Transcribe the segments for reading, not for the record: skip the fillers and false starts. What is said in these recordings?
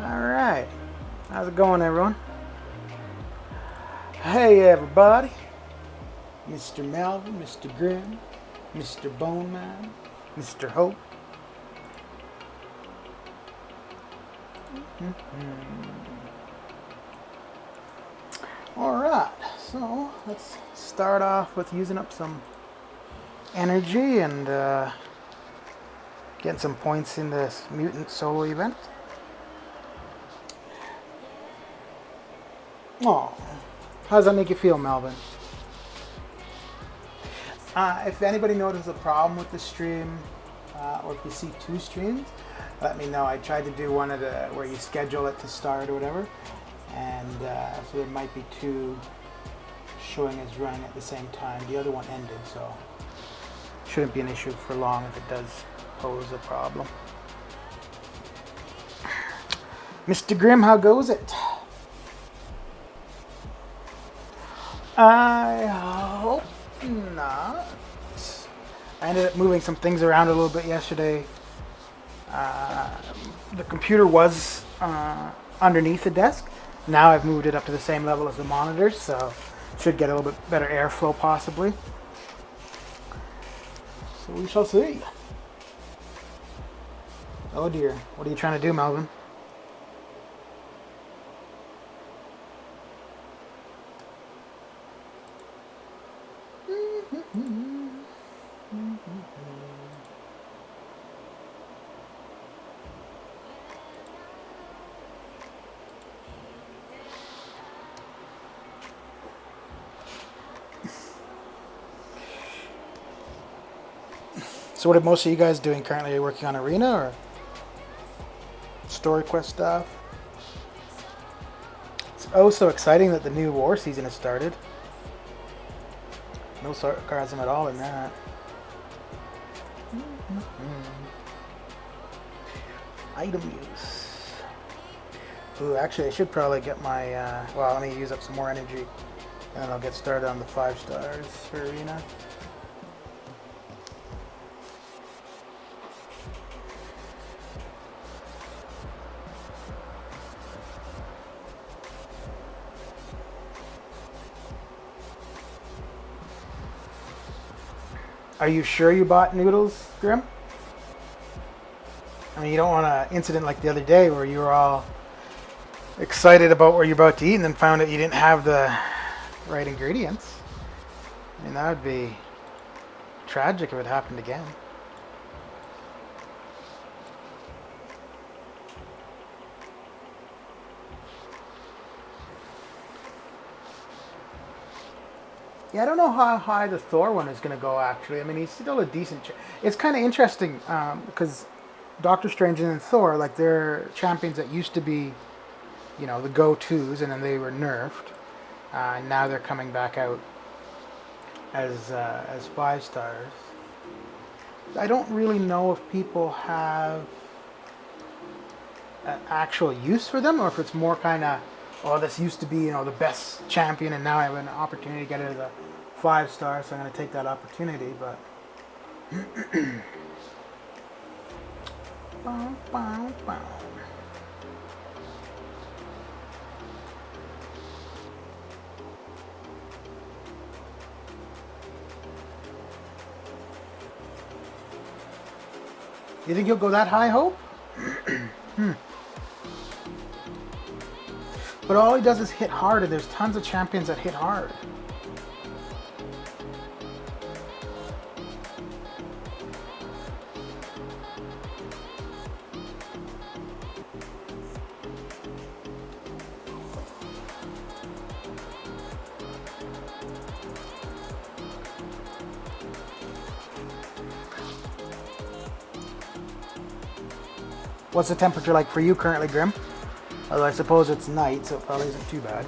Alright, how's it going, everyone? Hey everybody, Mr. Melvin, Mr. Grimm, Mr. Bone Man, Mr. Hope. Alright, so let's start off with using up some energy and getting some points in this mutant solo event. Oh, how does that make you feel, Melvin? If anybody notices a problem with the stream, or if you see two streams, let me know. I tried to do one of the where you schedule it to start or whatever, and so there might be two showing as running at the same time. The other one ended, so shouldn't be an issue for long if it does pose a problem. Mr. Grimm, how goes it? I hope not. I ended up moving some things around a little bit yesterday. The computer was underneath the desk. Now I've moved it up to the same level as the monitors, so should get a little bit better airflow possibly. So we shall see. Oh dear, what are you trying to do, Melvin? So what are most of you guys doing currently? Are you working on Arena or story quest stuff? It's oh so exciting that the new war season has started. No sarcasm at all in that. Item use. Ooh, actually I should probably get my, well, let me use up some more energy and then I'll get started on the 5 stars for Arena. Are you sure you bought noodles, Grim? I mean, you don't want an incident like the other day where you were all excited about what you're about to eat and then found out you didn't have the right ingredients. I mean, that would be tragic if it happened again. Yeah, I don't know how high the Thor one is going to go, actually. I mean, he's still a decent... It's kind of interesting, because Doctor Strange and Thor, like, they're champions that used to be the go-tos, and then they were nerfed. Now they're coming back out as 5-stars. I don't really know if people have an actual use for them, or if it's more kind of, oh, this used to be the best champion, and now I have an opportunity to get it as a 5-star, so I'm going to take that opportunity. But bow, bow, bow. You think he'll go that high, Hope? But all he does is hit hard, and there's tons of champions that hit hard. What's the temperature like for you currently, Grim? Although I suppose it's night, so it probably isn't too bad.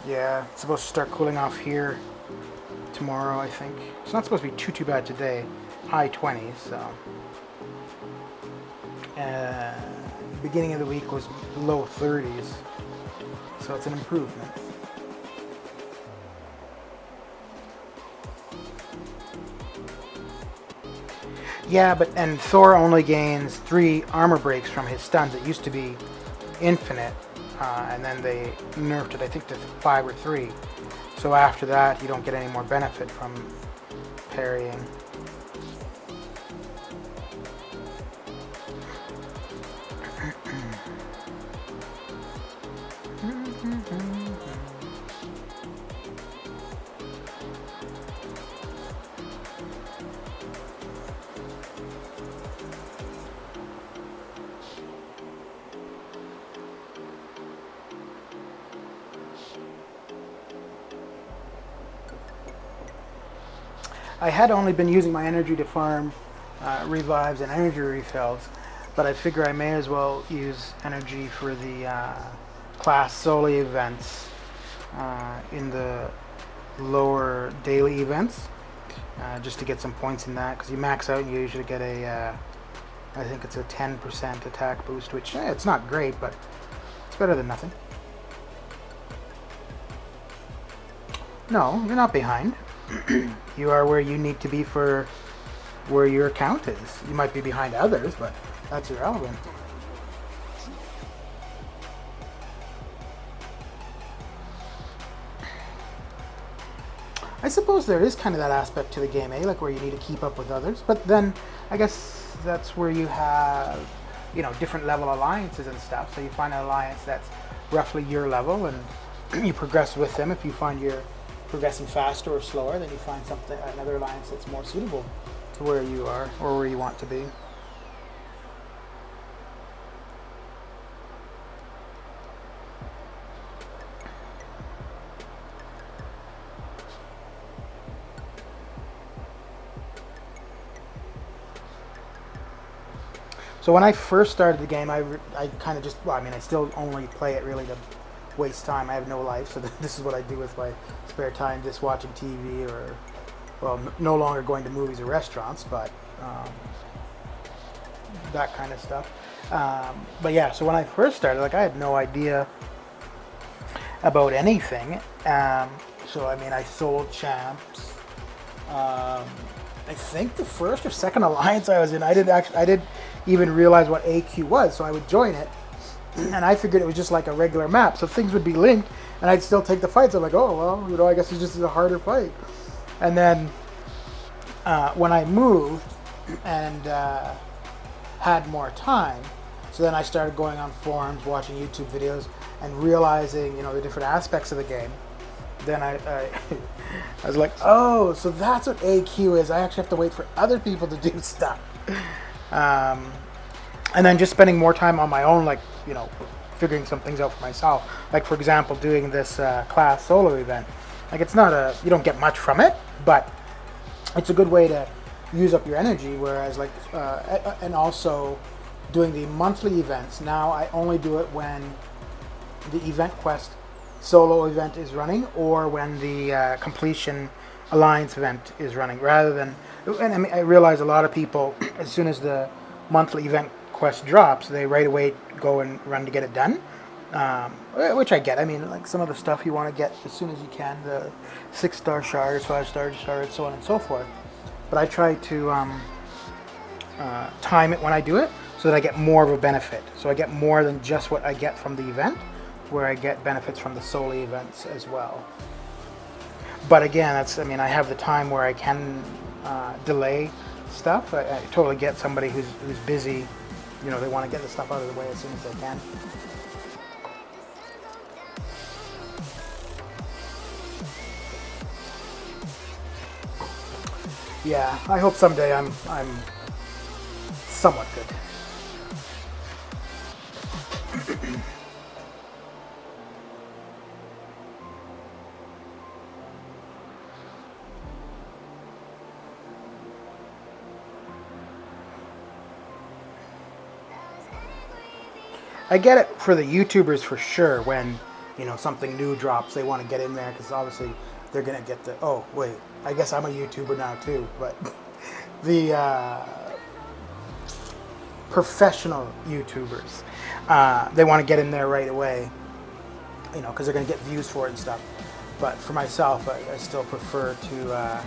Yeah, it's supposed to start cooling off here tomorrow, I think. It's not supposed to be too bad today. High 20s, so. Beginning of the week was low 30s, so it's an improvement. Yeah, and Thor only gains 3 armor breaks from his stuns. It used to be infinite, and then they nerfed it, I think, to 5 or 3. So after that, you don't get any more benefit from parrying. I had only been using my energy to farm revives and energy refills, but I figure I may as well use energy for the class solo events in the lower daily events, just to get some points in that, because you max out and you usually get a, I think it's a 10% attack boost, which it's not great, but it's better than nothing. No, you're not behind. You are where you need to be for where your account is. You might be behind others, but that's irrelevant. I suppose there is kind of that aspect to the game, like where you need to keep up with others. But then I guess that's where you have, different level alliances and stuff. So you find an alliance that's roughly your level, and you progress with them. If you find you're progressing faster or slower, then you find another alliance that's more suitable to where you are or where you want to be. So when I first started the game, I kind of just, I still only play it really to waste time. I have no life, so this is what I do with my spare time, just watching TV or, no longer going to movies or restaurants, but that kind of stuff. But yeah, so when I first started, I had no idea about anything. So I sold champs. I think the first or second alliance I was in, I didn't even realize what AQ was, so I would join it, and I figured it was just like a regular map, so things would be linked, and I'd still take the fights. I'm like, oh well, I guess it's just a harder fight. And then when I moved and had more time, so then I started going on forums, watching YouTube videos, and realizing the different aspects of the game. Then I I was like, oh, so that's what AQ is. I actually have to wait for other people to do stuff. And then just spending more time on my own, like, figuring some things out for myself. Like, for example, doing this class solo event. Like, it's not you don't get much from it, but it's a good way to use up your energy. Whereas, like, and also doing the monthly events. Now I only do it when the event quest solo event is running, or when the completion alliance event is running, rather than. And I mean, I realize a lot of people, as soon as the monthly event quest drops, they right away go and run to get it done, which I get. I mean, like, some of the stuff you want to get as soon as you can, the 6-star shards, 5-star shards, so on and so forth. But I try to time it when I do it so that I get more of a benefit. So I get more than just what I get from the event, where I get benefits from the solo events as well. But again, I have the time where I can delay stuff. I totally get somebody who's busy. They want to get the stuff out of the way as soon as they can. Yeah, I hope someday I'm somewhat good. I get it for the YouTubers for sure. When something new drops, they want to get in there because obviously they're gonna get the. Oh wait, I guess I'm a YouTuber now too. But the professional YouTubers, they want to get in there right away, because they're gonna get views for it and stuff. But for myself, I still prefer to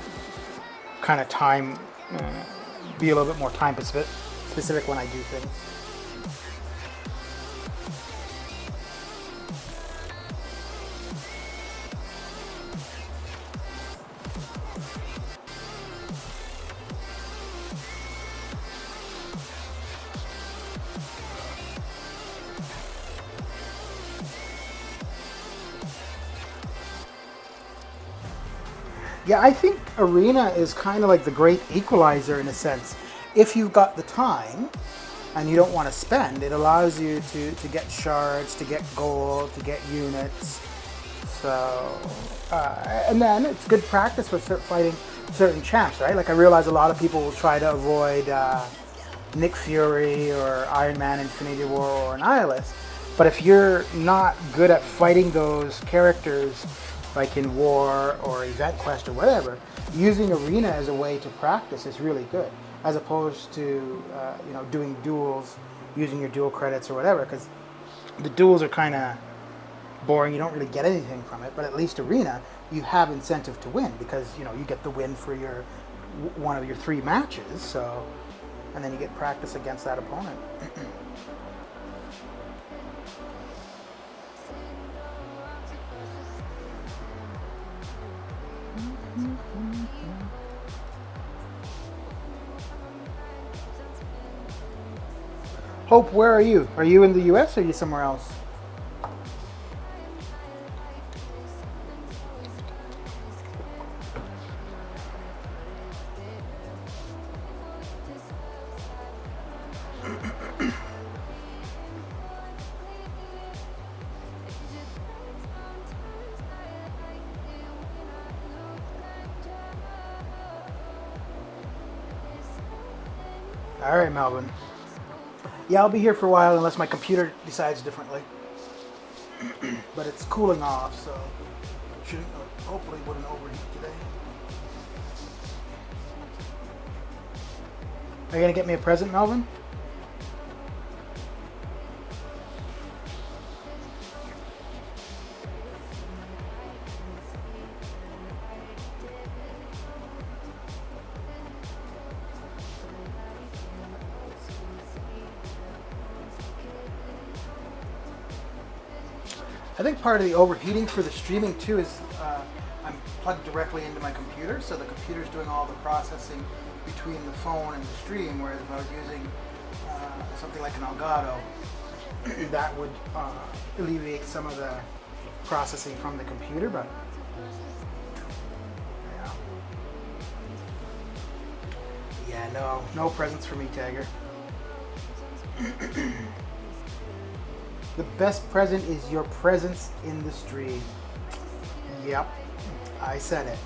kind of be a little bit more time specific when I do things. Yeah, I think Arena is kind of like the great equalizer in a sense. If you've got the time and you don't want to spend, it allows you to get shards, to get gold, to get units. So, and then it's good practice for fighting certain champs, right? Like, I realize a lot of people will try to avoid Nick Fury or Iron Man Infinity War or Annihilus. But if you're not good at fighting those characters, like in War or Event Quest or whatever, using Arena as a way to practice is really good, as opposed to doing duels, using your duel credits or whatever, because the duels are kind of boring. You don't really get anything from it. But at least Arena, you have incentive to win, because you get the win for one of your 3 matches. So, and then you get practice against that opponent. Hope, where are you? Are you in the US or are you somewhere else? All right, Melvin. Yeah, I'll be here for a while unless my computer decides differently. But it's cooling off, so it shouldn't, hopefully wouldn't overheat today. Are you gonna get me a present, Melvin? I think part of the overheating for the streaming too is I'm plugged directly into my computer, so the computer's doing all the processing between the phone and the stream, whereas if I was using something like an Elgato, that would alleviate some of the processing from the computer, but yeah, no presents for me, Tagger. The best present is your presence in the stream. Yep, I said it.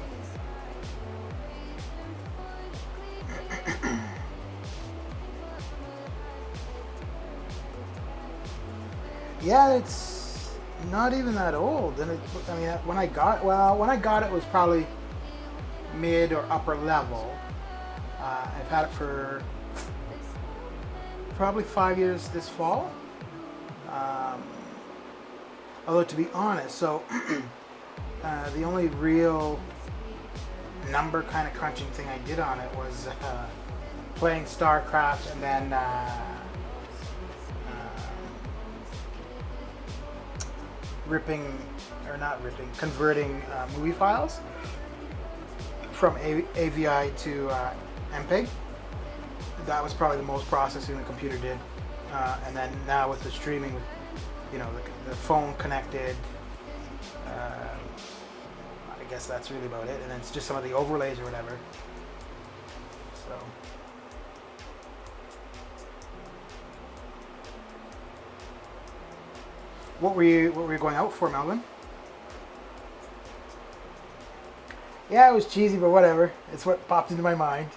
Yeah, it's not even that old. And I mean, when I got it was probably mid or upper level. I've had it for probably 5 years this fall. Although to be honest, so the only real number kind of crunching thing I did on it was playing StarCraft and then converting movie files from AVI to MPEG. That was probably the most processing the computer did. And then now with the streaming, with the phone connected, I guess that's really about it. And then it's just some of the overlays or whatever. So. What were you going out for, Melvin? Yeah, it was cheesy, but whatever. It's what popped into my mind.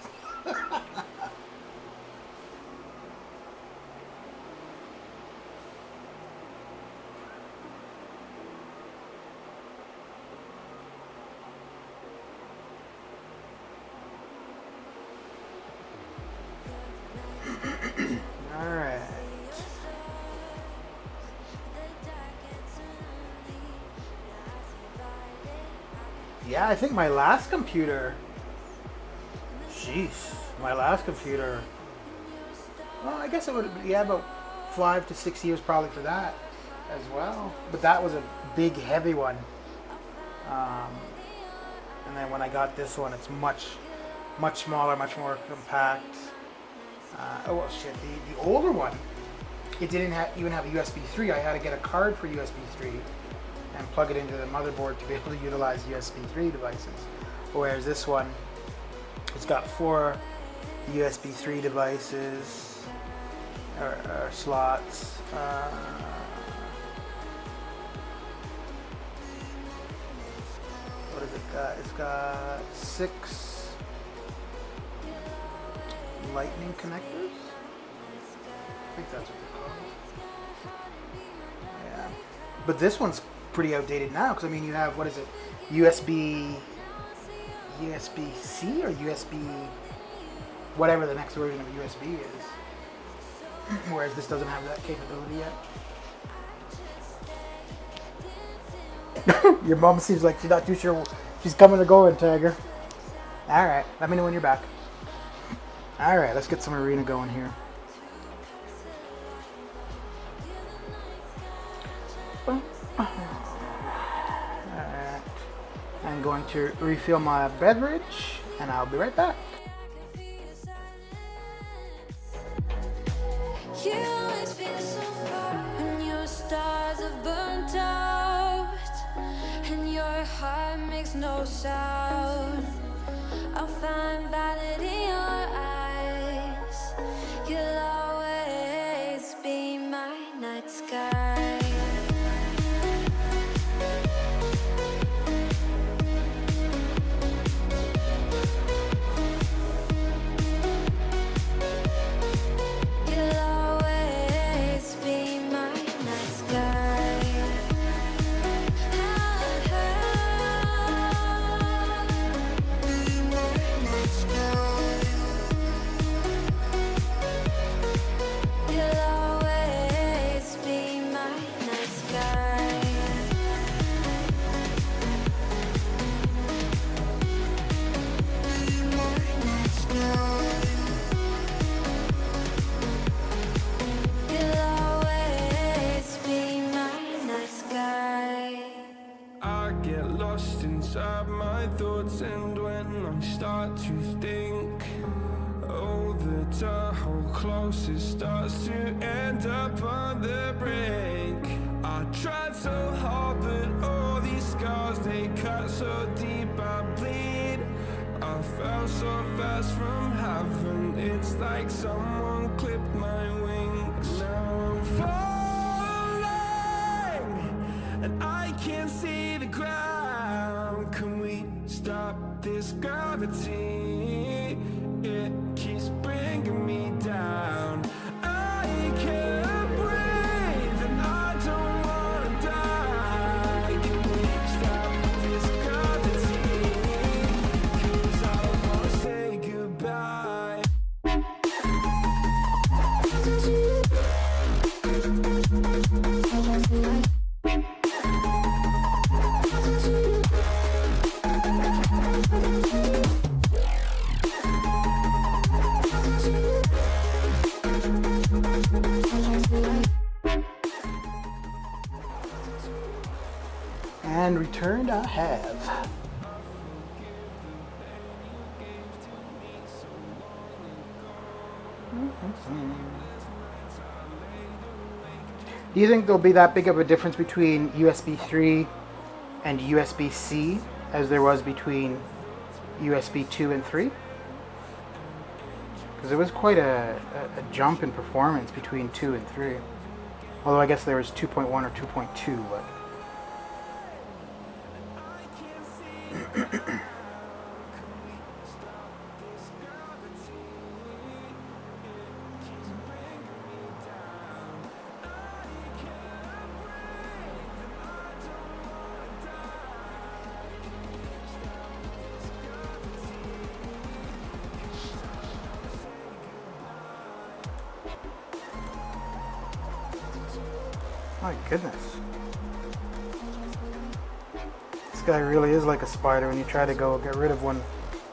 All right. Yeah, I think my last computer. Well, I guess it would be about 5 to 6 years probably for that as well. But that was a big, heavy one. And then when I got this one, it's much smaller, much more compact. Oh well, shit. The older one, it didn't even have a USB 3. I had to get a card for USB 3 and plug it into the motherboard to be able to utilize USB 3 devices. Whereas this one, it's got 4 USB 3 devices or slots. What has it got? It's got 6 lightning connectors. I think that's what they're called. Yeah, but this one's pretty outdated now because I mean you have, what is it, USB-C or USB whatever the next version of USB is, whereas this doesn't have that capability yet. Your mom seems like she's not too sure she's coming or going, Tiger. Alright, let me know when you're back. Alright, let's get some arena going here. I'm going to refill my beverage and I'll be right back. You always feel so far when your stars have burnt out and your heart makes no sound. I'll find valid in your eyes. You'll always be my night sky. get lost inside my thoughts, and when I start to think, oh, the hold close, it starts to end up on the brink. I tried so hard, but all these scars, they cut so deep, I bleed. I fell so fast from heaven, it's like someone clipped my wings. Now I'm falling, and I can't see the ground. Can we stop this gravity? It keeps bringing me down. I can't breathe, and I don't wanna die. Can we stop this gravity? 'Cause I wanna say goodbye. And returned I have. Do you think there'll be that big of a difference between USB 3 and USB-C as there was between USB 2 and 3? Because there was quite a jump in performance between 2 and 3. Although I guess there was 2.1 or 2.2, but... My goodness. This guy really is like a spider. When you try to go get rid of one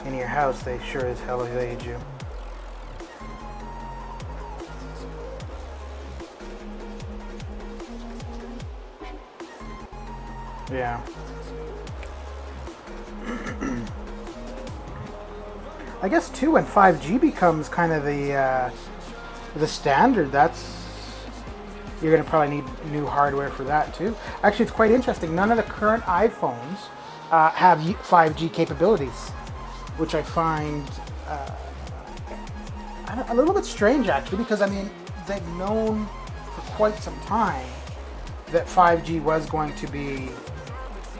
in your house, they sure as hell evade you. Yeah. I guess too, when 5G becomes kind of the standard, you're going to probably need new hardware for that too. Actually, it's quite interesting. None of the current iPhones have 5G capabilities, which I find a little bit strange actually, because I mean, they've known for quite some time that 5G was going to be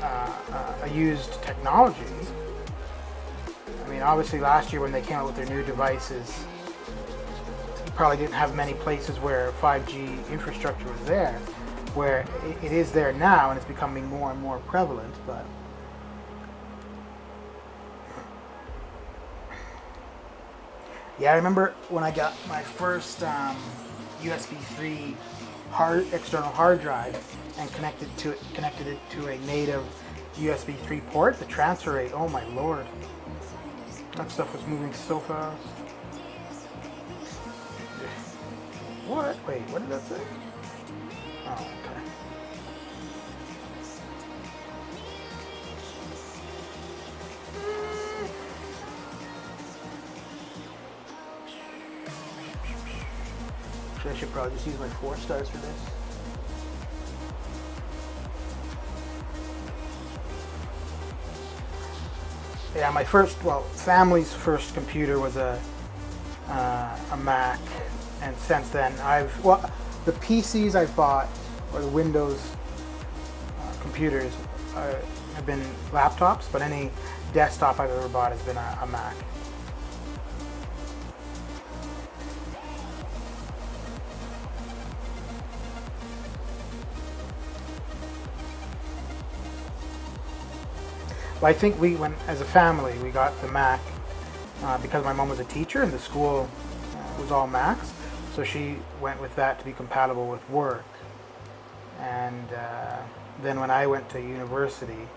a used technology. I mean, obviously last year when they came out with their new devices, probably didn't have many places where 5G infrastructure was there, where it is there now and it's becoming more and more prevalent. But yeah, I remember when I got my first USB 3 external hard drive and connected it to a native USB 3 port. The transfer rate, oh my lord, that stuff was moving so fast. What? Wait, what did that say? Oh, okay. Actually, I should probably just use my 4 stars for this. Yeah, my family's first computer was a Mac. And since then, the PCs I've bought, or the Windows computers, have been laptops, but any desktop I've ever bought has been a Mac. But I think as a family, we got the Mac because my mom was a teacher and the school was all Macs. So she went with that to be compatible with work. And then when I went to university,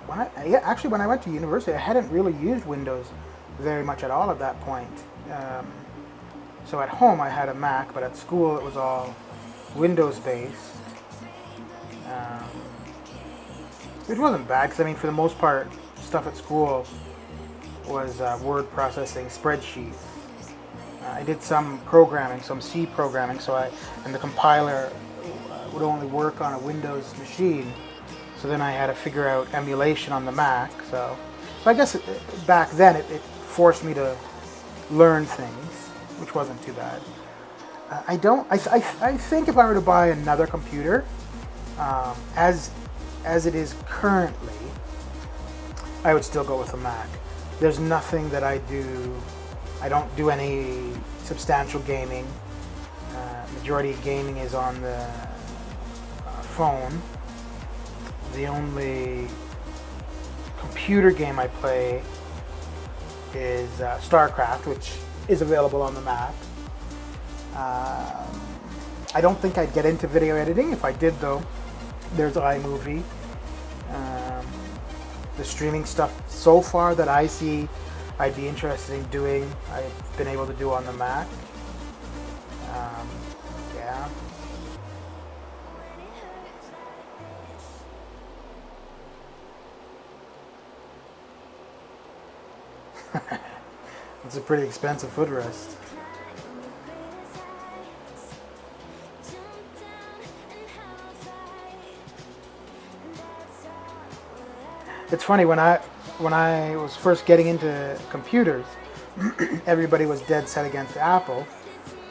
when I went to university, I hadn't really used Windows very much at all at that point. So at home I had a Mac, but at school it was all Windows based. Which wasn't bad, because I mean, for the most part, stuff at school was word processing, spreadsheets. I did some programming, some C programming, and the compiler would only work on a Windows machine. So then I had to figure out emulation on the Mac. So I guess back then it forced me to learn things, which wasn't too bad. I think if I were to buy another computer, as it is currently, I would still go with a Mac. There's nothing that I do. I don't do any substantial gaming. Majority of gaming is on the phone. The only computer game I play is StarCraft, which is available on the Mac. I don't think I'd get into video editing. If I did, though, there's iMovie. The streaming stuff so far that I see I'd be interested in doing, I've been able to do on the Mac. Yeah. It's a pretty expensive footrest. It's funny, when I was first getting into computers, everybody was dead set against Apple,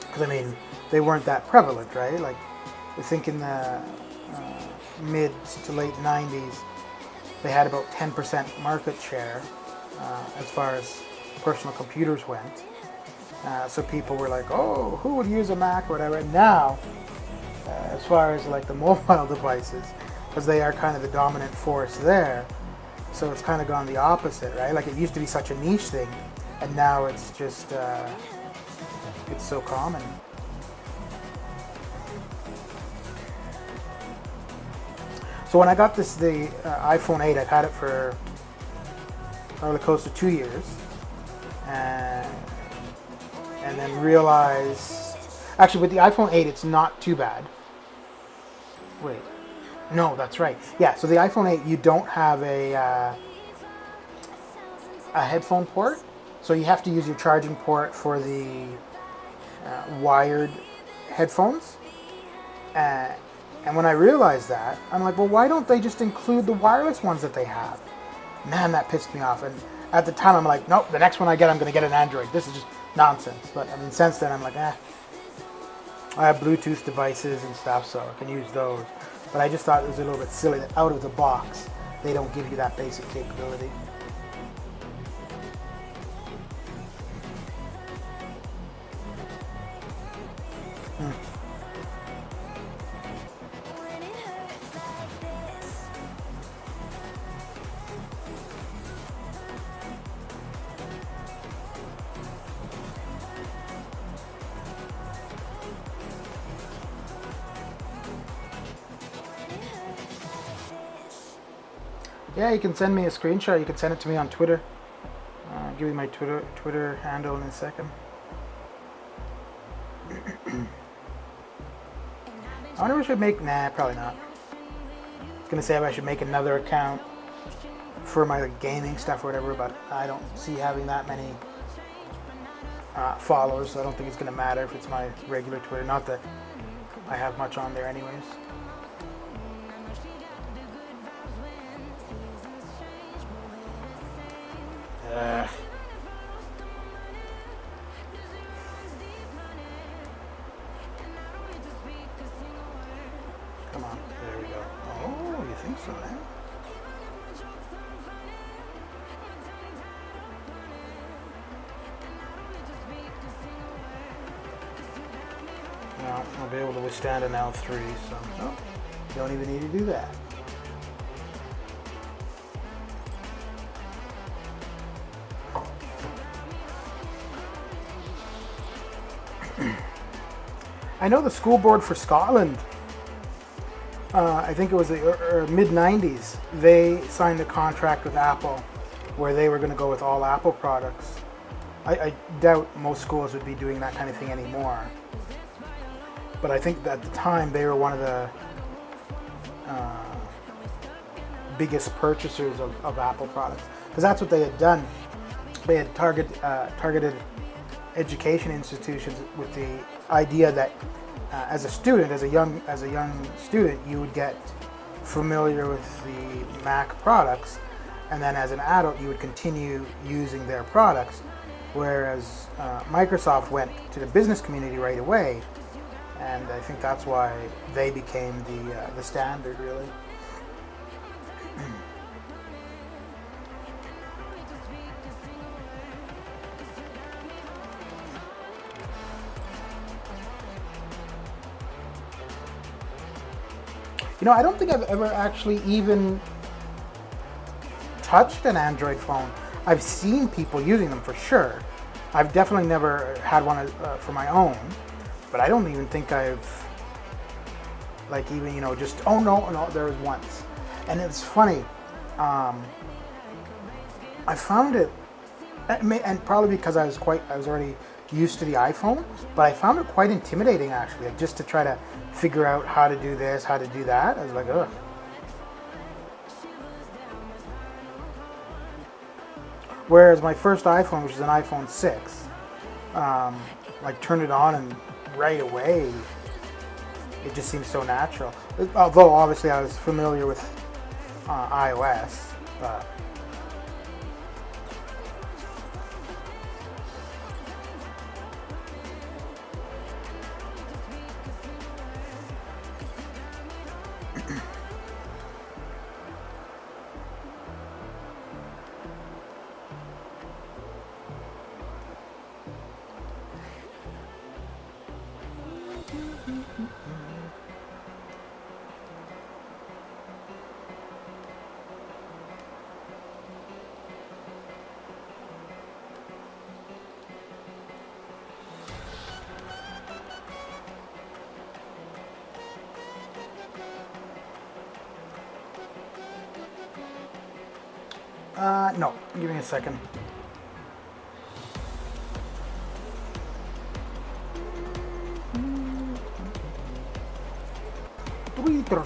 because I mean, they weren't that prevalent, right? Like, I think in the mid to late 90s, they had about 10% market share as far as personal computers went. So people were like, oh, who would use a Mac or whatever. And now, as far as like the mobile devices, because they are kind of the dominant force there, so it's kind of gone the opposite, right? Like, it used to be such a niche thing, and now it's just, it's so common. So when I got the iPhone 8, I've had it for probably close to 2 years, and then realized, actually with the iPhone 8, it's not too bad. Wait. No, that's right. Yeah, so the iPhone 8, you don't have a headphone port, so you have to use your charging port for the wired headphones. And when I realized that, I'm like, well, why don't they just include the wireless ones that they have? Man, that pissed me off. And at the time, I'm like, nope, the next one I get, I'm going to get an Android. This is just nonsense. But I mean, since then, I'm like, I have Bluetooth devices and stuff, so I can use those. But I just thought it was a little bit silly that out of the box, they don't give you that basic capability. Yeah, you can send me a screenshot. You can send it to me on Twitter. I'll give you my Twitter handle in a second. I wonder if I should make... Nah, probably not. I was going to say if I should make another account for my gaming stuff or whatever, but I don't see having that many followers, so I don't think it's going to matter if it's my regular Twitter. Not that I have much on there anyways. Come on, there we go. Oh, you think so, eh? No, I'll be able to withstand an L3, so no, you don't even need to do that. I know the school board for Scotland, I think it was the mid-90s, they signed a contract with Apple where they were going to go with all Apple products. I doubt most schools would be doing that kind of thing anymore. But I think that at the time they were one of the biggest purchasers of Apple products, because that's what they had done. They had targeted education institutions with the idea that as a student, as a young student, you would get familiar with the Mac products, and then as an adult, you would continue using their products. Whereas Microsoft went to the business community right away, and I think that's why they became the standard, really. You know, I don't think I've ever actually even touched an Android phone. I've seen people using them for sure. I've definitely never had one for my own, but I don't even think I've, like, even, you know, just, oh no, there was once. And it's funny, I found it, and probably because I was already used to the iPhone, but I found it quite intimidating, actually, like, just to try to figure out how to do this, how to do that. I was like, ugh. Whereas my first iPhone, which is an iPhone 6, like, turned it on and right away, it just seems so natural. Although obviously I was familiar with iOS, but no, give me a second. Twitter.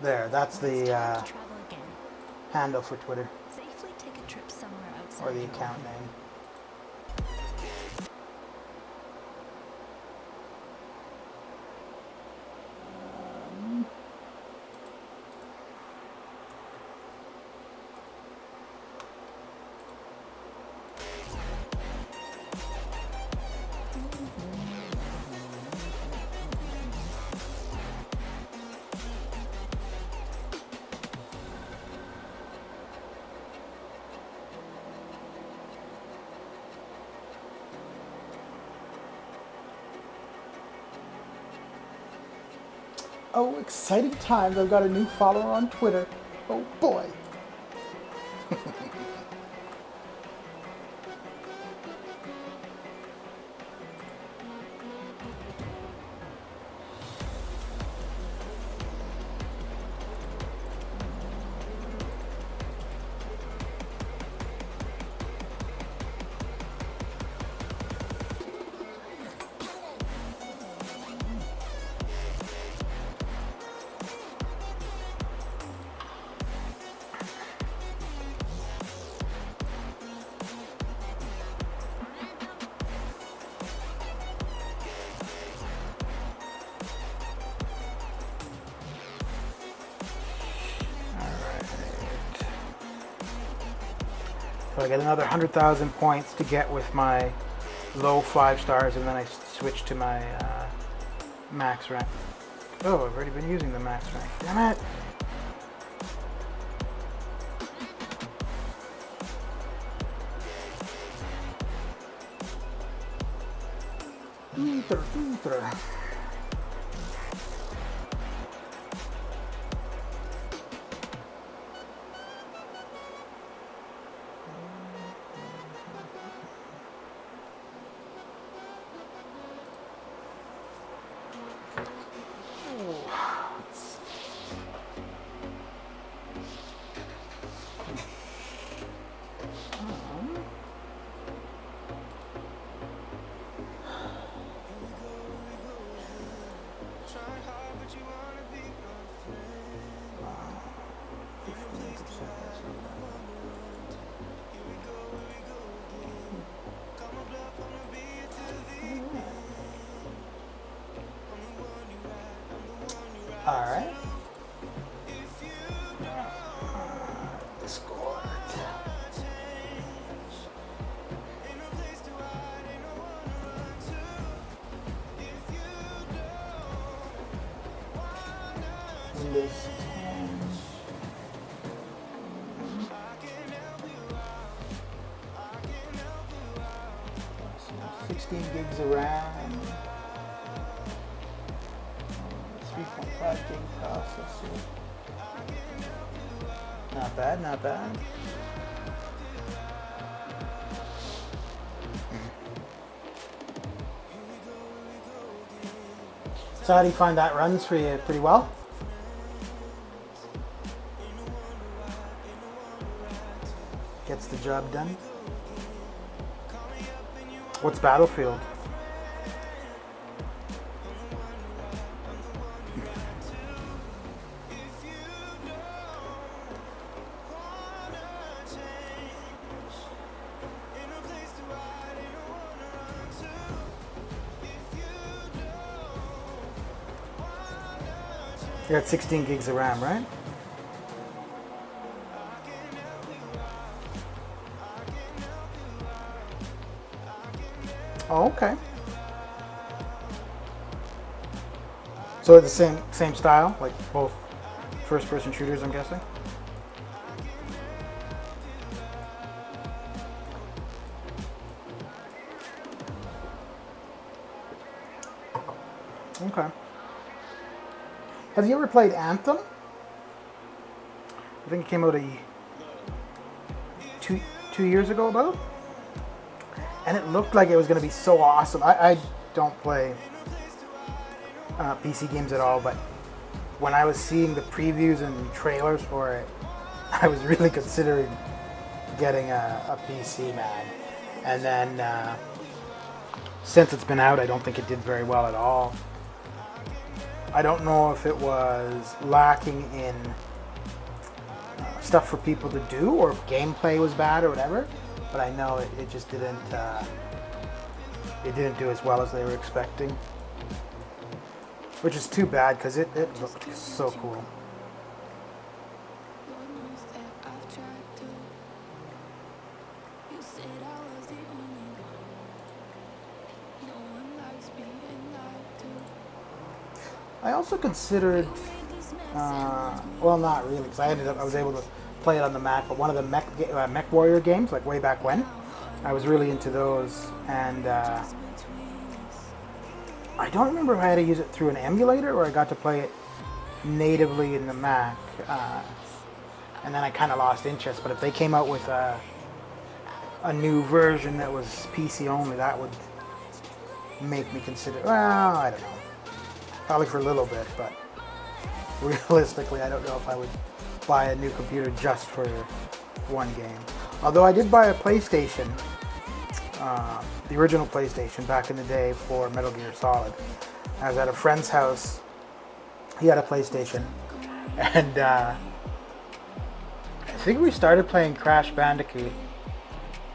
There, that's the handle for Twitter, Safely take a trip somewhere outside or the account name. Oh, exciting times. I've got a new follower on Twitter. Oh boy. So I get another 100,000 points to get with my low 5 stars, and then I switch to my max rank. Oh, I've already been using the max rank. Damn it! All right. Discord. Windows 10. 16 gigs of RAM. 3.5 gig processor. Not bad, not bad. So how do you find that runs for you? Pretty well? Gets the job done. What's Battlefield? You're at 16 gigs of RAM, right? Oh, okay. So the same style, like both first-person shooters, I'm guessing. Okay. Have you ever played Anthem? I think it came out two years ago about. And it looked like it was going to be so awesome. I don't play PC games at all, but when I was seeing the previews and trailers for it, I was really considering getting a PC, man. And then since it's been out, I don't think it did very well at all. I don't know if it was lacking in stuff for people to do, or if gameplay was bad or whatever. But I know it just didn't. It didn't do as well as they were expecting, which is too bad because it looked so cool. I also considered, well, not really, because I was able to play it on the Mac, but one of the Mech Warrior games, like way back when, I was really into those, and I don't remember if I had to use it through an emulator or I got to play it natively in the Mac, and then I kind of lost interest. But if they came out with a new version that was PC only, that would make me consider, well, I don't know, probably for a little bit, but realistically, I don't know if I would buy a new computer just for one game. Although I did buy a PlayStation, the original PlayStation back in the day for Metal Gear Solid. I was at a friend's house. He had a PlayStation, and I think we started playing Crash Bandicoot,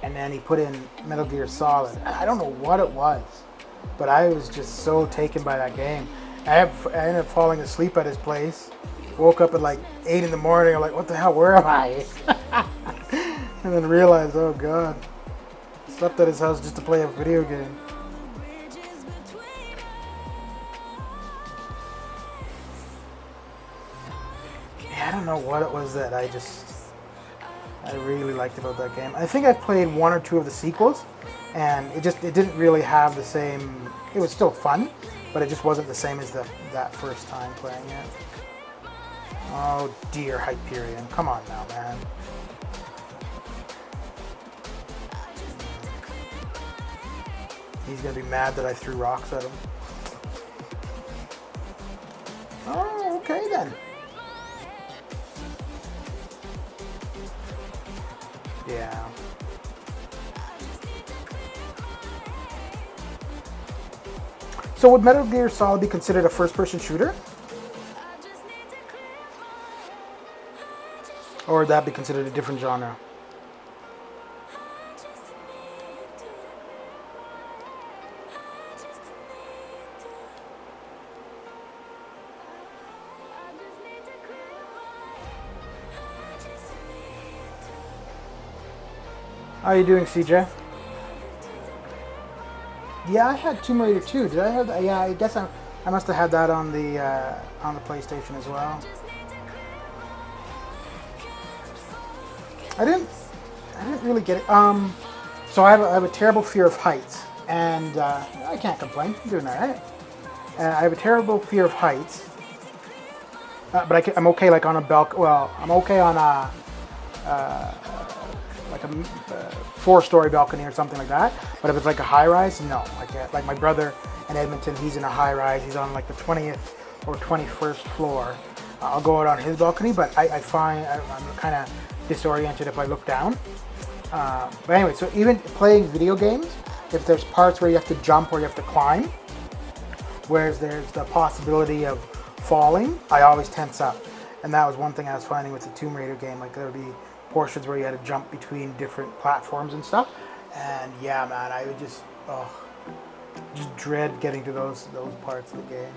and then he put in Metal Gear Solid. I don't know what it was, but I was just so taken by that game. I ended up falling asleep at his place. Woke up at like 8 in the morning. I'm like, what the hell, where am I? And then realized, oh God, slept at his house just to play a video game. Yeah, I don't know what it was that I really liked about that game. I think I played one or two of the sequels, and it didn't really have the same. It was still fun, but it just wasn't the same as that first time playing it. Oh dear, Hyperion. Come on now, man. He's gonna be mad that I threw rocks at him. So would Metal Gear Solid be considered a first-person shooter? Or would that be considered a different genre? How are you doing, CJ? Yeah, I had Tomb Raider 2. Did I have that? Yeah, I guess I must have had that on the PlayStation as well. I didn't really get it. So I have a terrible fear of heights, and I can't complain. I'm doing all right. I have a terrible fear of heights, but I'm okay like on a balcony. Well, I'm okay on a like a 4-story balcony or something like that. But if it's like a high rise, no. Like my brother in Edmonton, he's in a high rise. He's on like the 20th or 21st floor. I'll go out on his balcony, but I find I'm kind of disoriented if I look down. But anyway, so even playing video games, if there's parts where you have to jump or you have to climb, whereas there's the possibility of falling, I always tense up. And that was one thing I was finding with the Tomb Raider game. Like there would be portions where you had to jump between different platforms and stuff. And yeah, man, I would just dread getting to those parts of the game.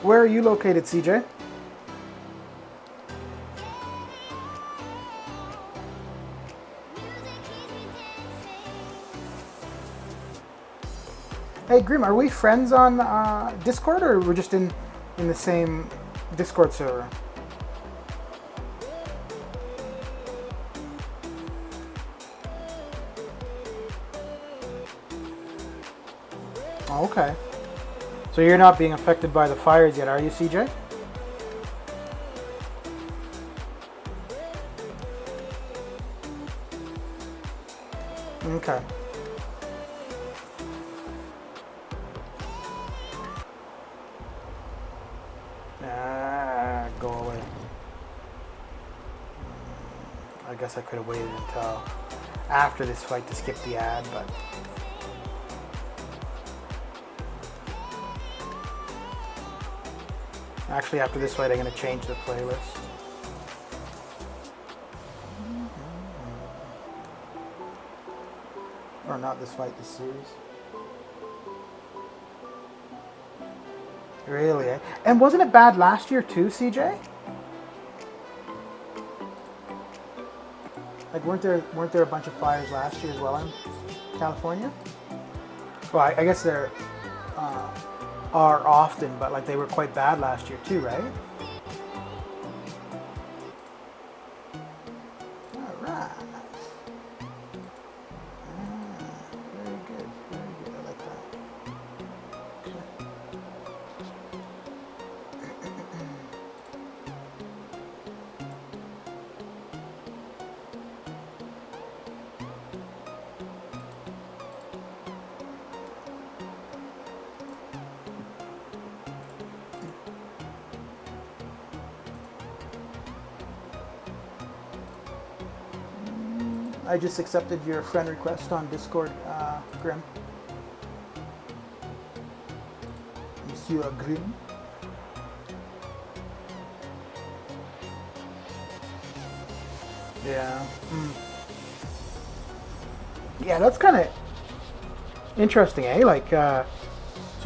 Where are you located, CJ? Hey Grim, are we friends on Discord, or we're just in the same Discord server? Oh, okay. So you're not being affected by the fires yet, are you, CJ? Okay. Go away. I guess I could have waited until after this fight to skip the ad, but... Actually, after this fight, I'm going to change the playlist. Or not this fight, this series. Really, eh? And wasn't it bad last year too, CJ? Like, weren't there a bunch of fires last year as well in California? Well, I guess there are often, but like they were quite bad last year too, right? All right. Very good. Very good. I like that. I just accepted your friend request on Discord, Grim. Monsieur Grim. Yeah. Yeah, that's kind of interesting, eh? Like, so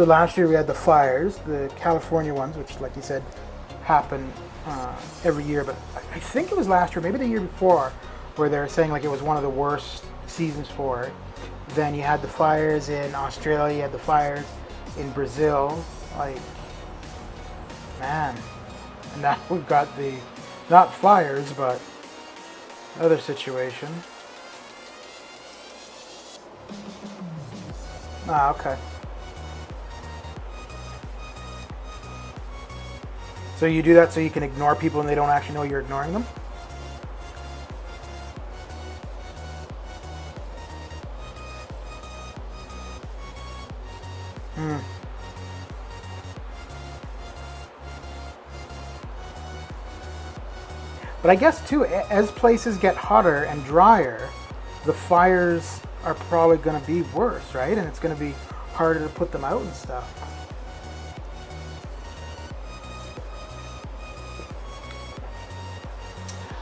last year we had the fires, the California ones, which, like you said, happen every year. But I think it was last year, maybe the year before, where they're saying like it was one of the worst seasons for it. Then you had the fires in Australia, you had the fires in Brazil. Like, man. And now we've got the, not fires, but other situation. Ah, okay. So you do that so you can ignore people and they don't actually know you're ignoring them? But I guess too, as places get hotter and drier, the fires are probably going to be worse, right? And it's going to be harder to put them out and stuff.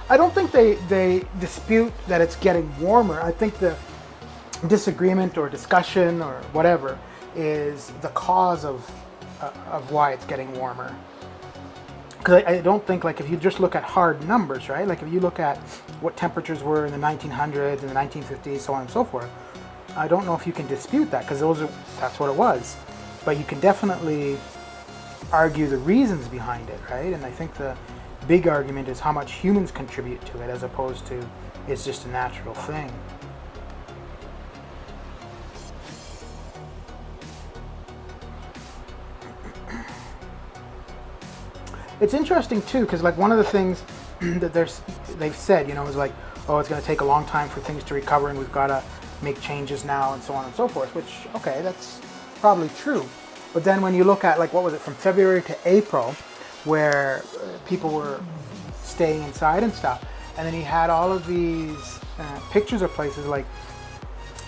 I don't think they dispute that it's getting warmer. I think the disagreement or discussion or whatever is the cause of why it's getting warmer. Because I don't think, like, if you just look at hard numbers, right? Like if you look at what temperatures were in the 1900s and the 1950s, so on and so forth, I don't know if you can dispute that, because that's what it was. But you can definitely argue the reasons behind it, right? And I think the big argument is how much humans contribute to it, as opposed to it's just a natural thing. It's interesting too, because like one of the things that they've said, you know, is like, oh, it's going to take a long time for things to recover, and we've got to make changes now, and so on and so forth. Which, okay, that's probably true. But then when you look at, like, what was it, from February to April, where people were staying inside and stuff, and then you had all of these pictures of places, like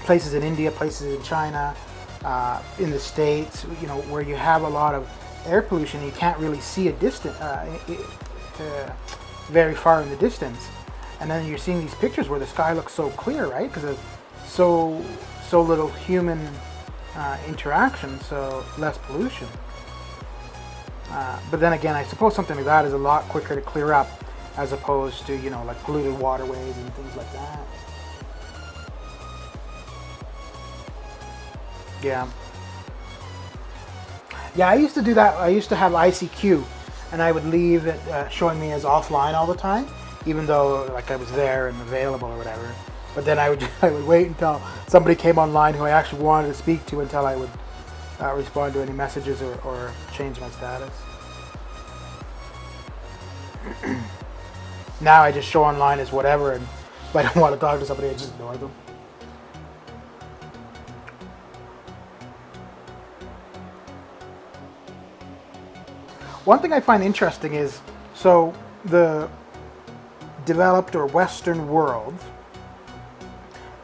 places in India, places in China, in the States, you know, where you have a lot of air pollution. You can't really see a distance, very far in the distance, and then you're seeing these pictures where the sky looks so clear, right? Because of so little human interaction, so less pollution. But then again, I suppose something like that is a lot quicker to clear up, as opposed to, you know, like polluted waterways and things like that. Yeah. Yeah, I used to do that. I used to have ICQ, and I would leave it showing me as offline all the time, even though, like, I was there and available or whatever. But then I would wait until somebody came online who I actually wanted to speak to, until I would respond to any messages or change my status. Now I just show online as whatever, and if I don't want to talk to somebody, I just ignore them. One thing I find interesting is, so the developed or Western world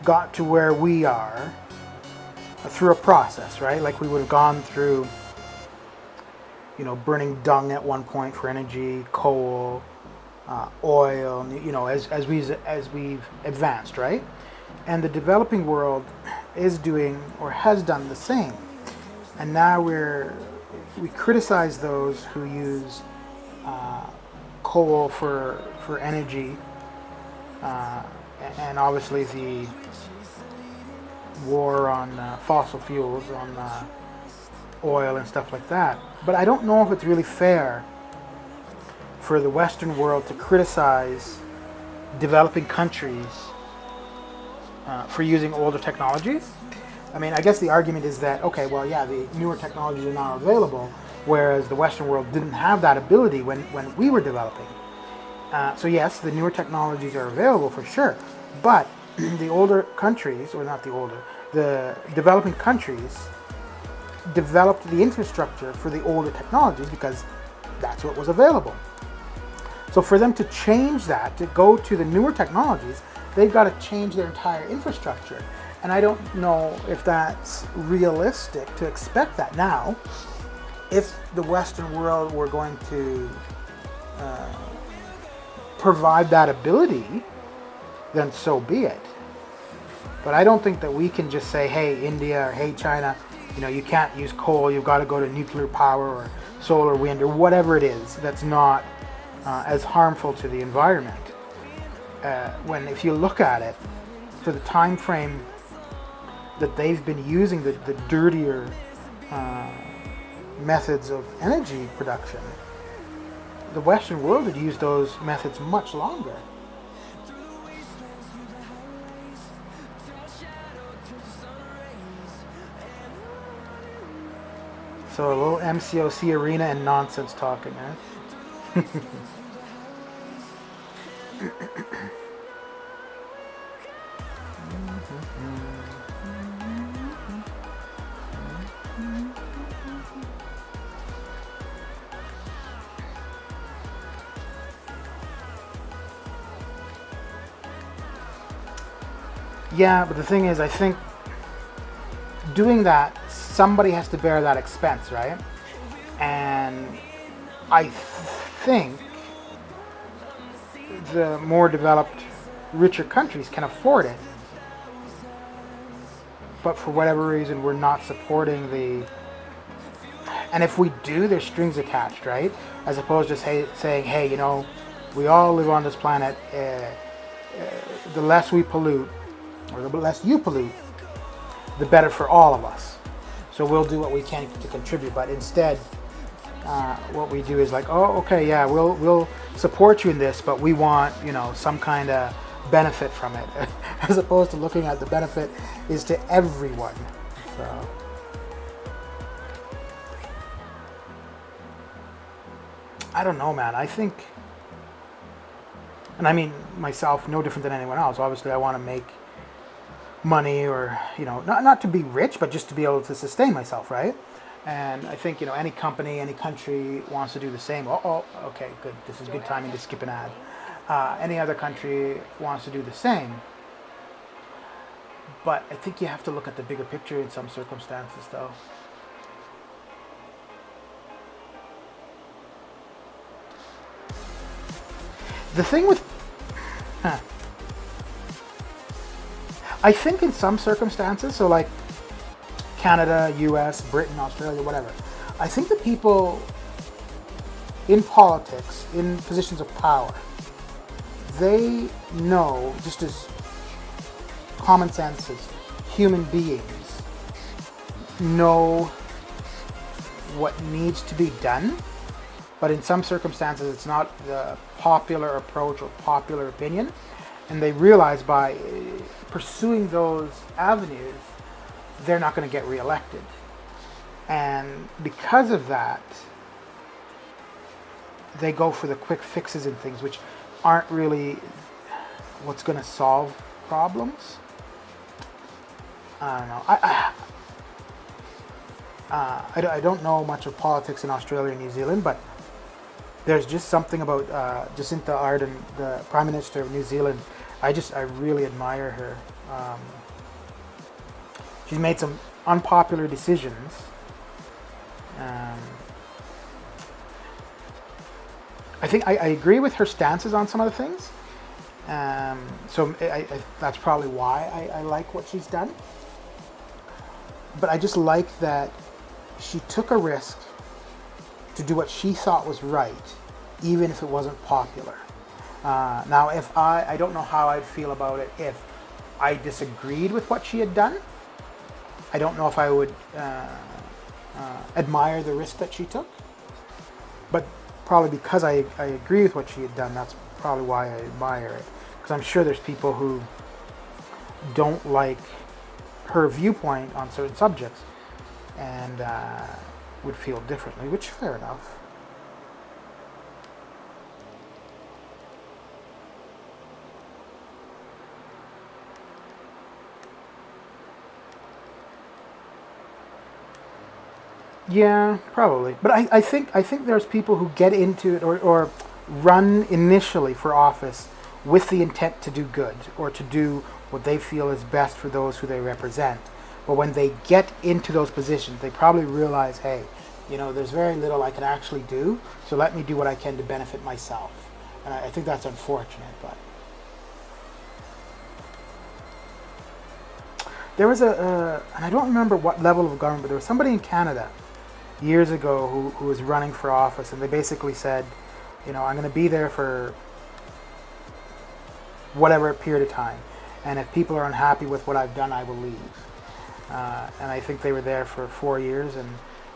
got to where we are through a process, right? Like we would have gone through, you know, burning dung at one point for energy, coal, oil, you know, as we've advanced, right? And the developing world is doing or has done the same. And now we criticize those who use coal for energy, and obviously the war on fossil fuels, on oil and stuff like that. But I don't know if it's really fair for the Western world to criticize developing countries for using older technologies. I mean, I guess the argument is that, okay, well, yeah, the newer technologies are now available, whereas the Western world didn't have that ability when we were developing. So yes, the newer technologies are available for sure, but the older countries, or not the older, the developing countries developed the infrastructure for the older technologies because that's what was available. So for them to change that, to go to the newer technologies, they've got to change their entire infrastructure. And I don't know if that's realistic to expect that now. If the Western world were going to provide that ability, then so be it. But I don't think that we can just say, hey, India, or hey, China, you know, you can't use coal, you've got to go to nuclear power or solar, wind, or whatever it is that's not as harmful to the environment. When if you look at it, for the time frame that they've been using the dirtier methods of energy production, the Western world had used those methods much longer. So a little MCOC Arena and nonsense talking, eh? Yeah, but the thing is, I think doing that, somebody has to bear that expense, right? And I think the more developed, richer countries can afford it. But for whatever reason, we're not supporting the... And if we do, there's strings attached, right? As opposed to saying, hey, you know, we all live on this planet. The less we pollute, or the less you pollute, the better for all of us. So we'll do what we can to contribute. But instead, what we do is like, oh, okay, yeah, we'll support you in this, but we want, you know, some kind of benefit from it, as opposed to looking at the benefit is to everyone. So. I don't know, man. I think, and I mean myself, no different than anyone else. Obviously, I want to make money, or, you know, not to be rich, but just to be able to sustain myself, right? And I think, you know, any company, any country wants to do the same. Oh, okay, good. This is good timing to skip an ad. Any other country wants to do the same. But I think you have to look at the bigger picture in some circumstances, though. The thing with... I think in some circumstances, so like Canada, US, Britain, Australia, whatever, I think the people in politics, in positions of power, they know, just as common sense as human beings, know what needs to be done, but in some circumstances it's not the popular approach or popular opinion, and they realize by pursuing those avenues, they're not going to get reelected. And because of that, they go for the quick fixes and things, which aren't really what's going to solve problems. I don't know. I don't know much of politics in Australia and New Zealand, but there's just something about Jacinda Ardern, the Prime Minister of New Zealand. I really admire her. She's made some unpopular decisions. I think I agree with her stances on some of the things. So that's probably why I like what she's done. But I just like that she took a risk to do what she thought was right, even if it wasn't popular. Now, if I don't know how I'd feel about it if I disagreed with what she had done. I don't know if I would admire the risk that she took, but probably because I agree with what she had done, that's probably why I admire it. Because I'm sure there's people who don't like her viewpoint on certain subjects and would feel differently, which fair enough. Yeah, probably. But I think there's people who get into it or run initially for office with the intent to do good or to do what they feel is best for those who they represent. But when they get into those positions, they probably realize, hey, you know, there's very little I can actually do, so let me do what I can to benefit myself. And I think that's unfortunate, but... There was and I don't remember what level of government, but there was somebody in Canada years ago who was running for office, and they basically said, you know, I'm going to be there for whatever period of time, and if people are unhappy with what I've done, I will leave. And I think they were there for 4 years, and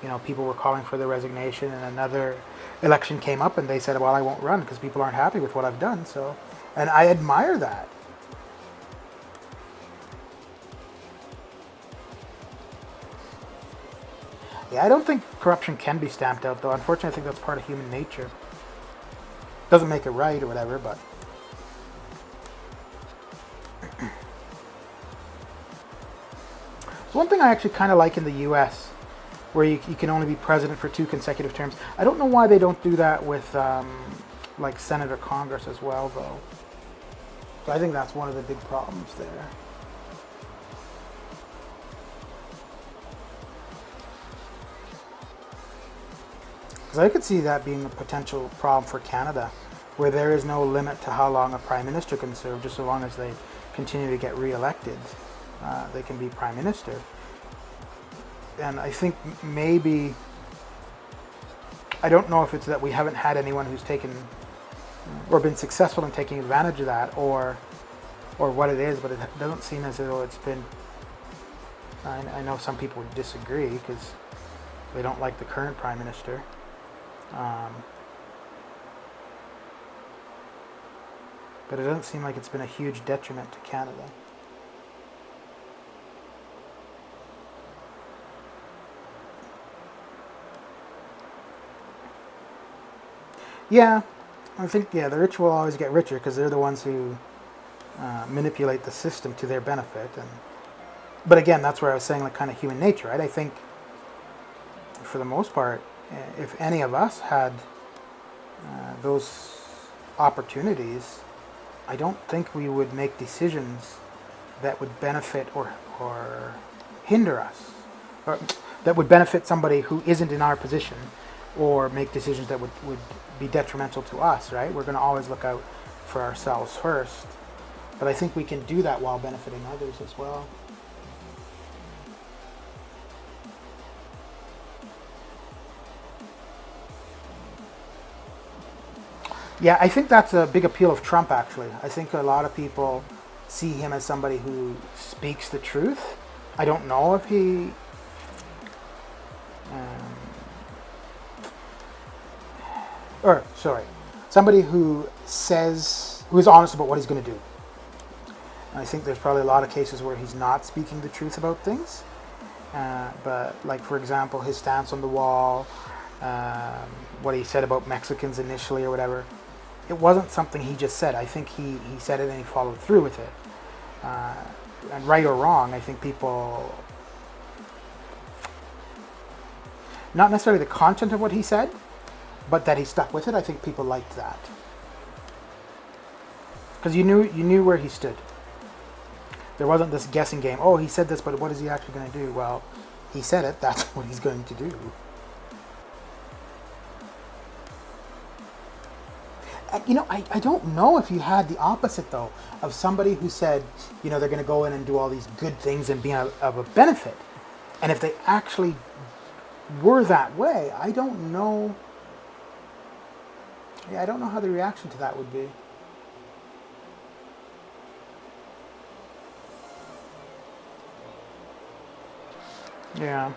you know, people were calling for their resignation, and another election came up, and they said, well, I won't run because people aren't happy with what I've done. So, and I admire that. Yeah, I don't think corruption can be stamped out, though. Unfortunately, I think that's part of human nature. Doesn't make it right or whatever, but... So one thing I actually kind of like in the U.S., where you can only be president for 2 consecutive terms. I don't know why they don't do that with, like, Senate or Congress as well, though. So I think that's one of the big problems there. Because I could see that being a potential problem for Canada, where there is no limit to how long a prime minister can serve, just so long as they continue to get re-elected, they can be prime minister. And I think maybe, I don't know if it's that we haven't had anyone who's taken or been successful in taking advantage of that, or what it is, but it doesn't seem as though it's been. I know some people would disagree because they don't like the current prime minister. But it doesn't seem like it's been a huge detriment to Canada. Yeah, I think, the rich will always get richer because they're the ones who manipulate the system to their benefit. But again, that's where I was saying, like, kind of human nature, right? I think, for the most part, if any of us had those opportunities, I don't think we would make decisions that would benefit or hinder us, or that would benefit somebody who isn't in our position, or make decisions that would be detrimental to us, right? We're going to always look out for ourselves first. But I think we can do that while benefiting others as well. Yeah, I think that's a big appeal of Trump, actually. I think a lot of people see him as somebody who speaks the truth. I don't know if he... somebody who is honest about what he's going to do. I think there's probably a lot of cases where he's not speaking the truth about things. But, like, for example, his stance on the wall, what he said about Mexicans initially or whatever, it wasn't something he just said. I think he said it and he followed through with it. And right or wrong, I think people, not necessarily the content of what he said, but that he stuck with it. I think people liked that. Because you knew where he stood. There wasn't this guessing game. Oh, he said this, but what is he actually going to do? Well, he said it. That's what he's going to do. I don't know if you had the opposite, though, of somebody who said, they're going to go in and do all these good things and be of a benefit. And if they actually were that way, I don't know. Yeah, I don't know how the reaction to that would be. Yeah.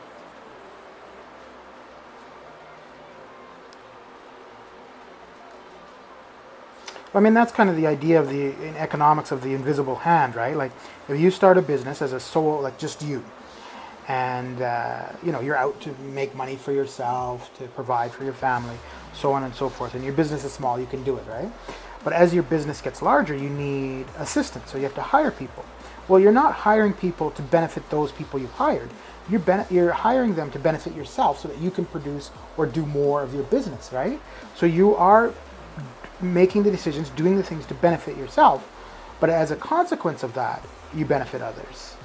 I mean, that's kind of the idea of in economics of the invisible hand, right? Like, if you start a business as a sole, like just you, and you're out to make money for yourself, to provide for your family, so on and so forth, and your business is small, you can do it, right? But as your business gets larger, you need assistance, so you have to hire people. Well, you're not hiring people to benefit those people you've hired. You're hiring them to benefit yourself so that you can produce or do more of your business, right? So you are making the decisions, doing the things to benefit yourself, but as a consequence of that, you benefit others.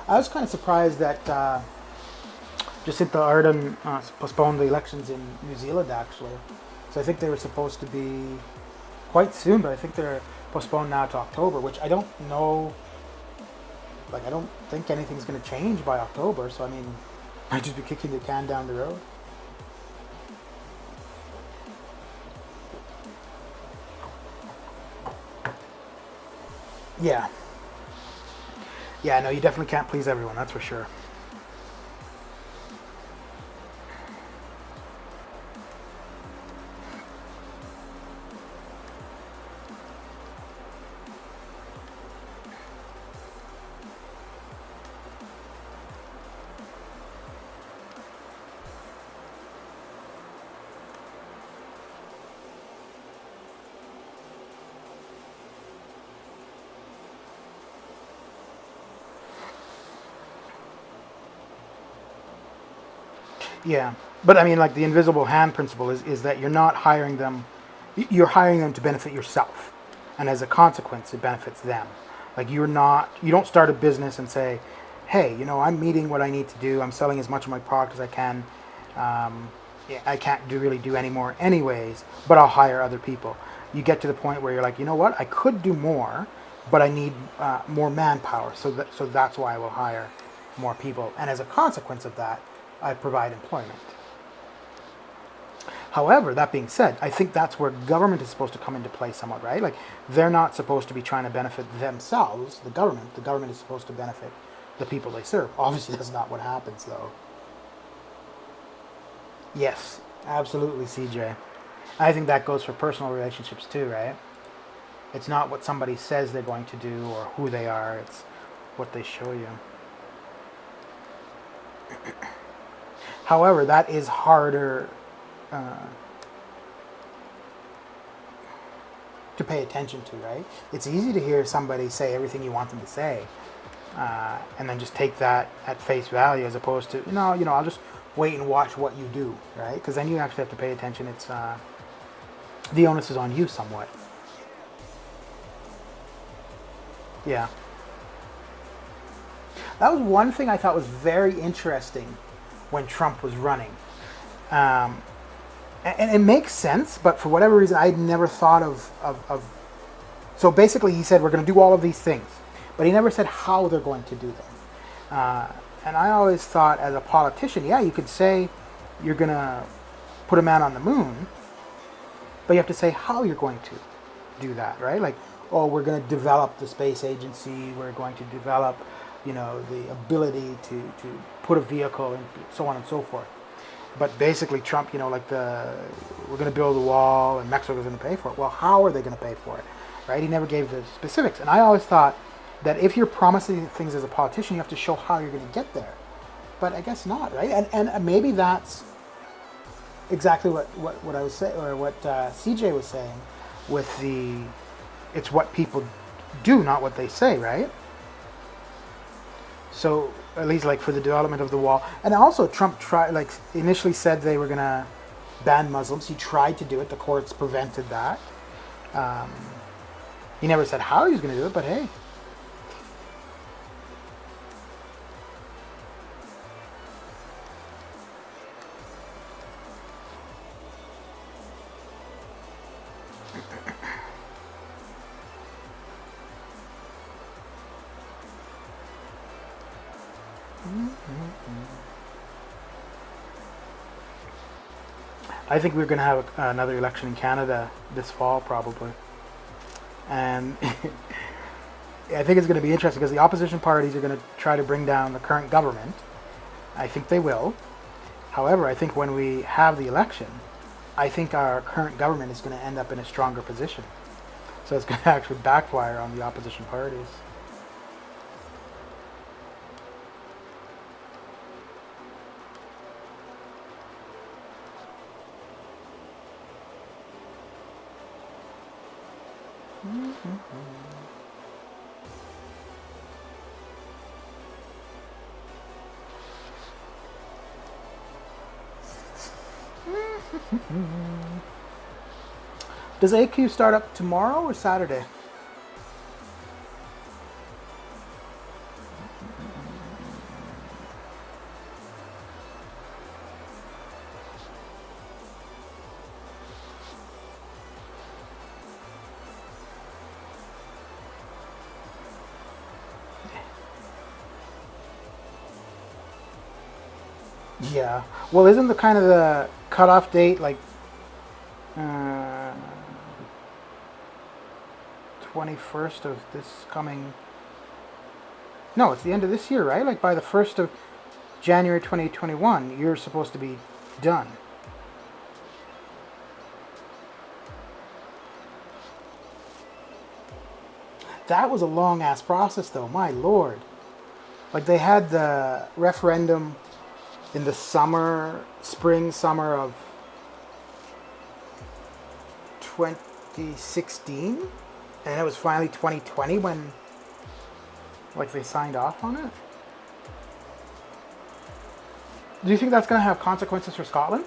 I was kind of surprised that Jacinta Ardern postponed the elections in New Zealand, actually. So I think they were supposed to be quite soon, but I think they're postponed now to October, which I don't know. Like, I don't think anything's going to change by October, so I mean, I'd just be kicking the can down the road. Yeah. Yeah, no, you definitely can't please everyone, that's for sure. Yeah, But I mean, like the invisible hand principle is that you're not hiring them, you're hiring them to benefit yourself. And as a consequence, it benefits them. Like you don't start a business and say, hey, I'm meeting what I need to do. I'm selling as much of my product as I can. Yeah, I can't really do any more anyways, but I'll hire other people. You get to the point where you're like, you know what, I could do more, but I need more manpower. So that's why I will hire more people. And as a consequence of that, I provide employment. However, that being said, I think that's where government is supposed to come into play somewhat, right? Like they're not supposed to be trying to benefit themselves, the government. The government is supposed to benefit the people they serve. Obviously, that's not what happens, though. Yes, absolutely, CJ. I think that goes for personal relationships too, right? It's not what somebody says they're going to do or who they are, it's what they show you. However, that is harder to pay attention to, right? It's easy to hear somebody say everything you want them to say, and then just take that at face value, as opposed to, I'll just wait and watch what you do, right? Because then you actually have to pay attention. It's the onus is on you somewhat. Yeah. That was one thing I thought was very interesting when Trump was running. And it makes sense, but for whatever reason, I'd never thought of. So basically, he said, we're going to do all of these things, but he never said how they're going to do them. And I always thought, as a politician, yeah, you could say you're going to put a man on the moon, but you have to say how you're going to do that, right? Like, oh, we're going to develop the space agency, we're going to develop, the ability to put a vehicle, and so on and so forth. But basically, Trump, we're going to build a wall, and Mexico's going to pay for it. Well, how are they going to pay for it, right? He never gave the specifics. And I always thought that if you're promising things as a politician, you have to show how you're going to get there. But I guess not, right? And maybe that's exactly what I was saying, or what CJ was saying, with it's what people do, not what they say, right? So at least like for the development of the wall. And also Trump initially said they were going to ban Muslims. He tried to do it. The courts prevented that. He never said how he was going to do it, but hey. I think we're going to have another election in Canada this fall, probably. And I think it's going to be interesting because the opposition parties are going to try to bring down the current government. I think they will. However, I think when we have the election, I think our current government is going to end up in a stronger position. So it's going to actually backfire on the opposition parties. Does AQ start up tomorrow or Saturday? Yeah. Well, isn't the kind of the cutoff date like 21st of this coming? No, it's the end of this year, right? Like by the 1st of January 2021, you're supposed to be done. That was a long ass process, though. My lord. Like they had the referendum in the summer of 2016, and it was finally 2020 when like they signed off on it. Do you think that's going to have consequences for Scotland?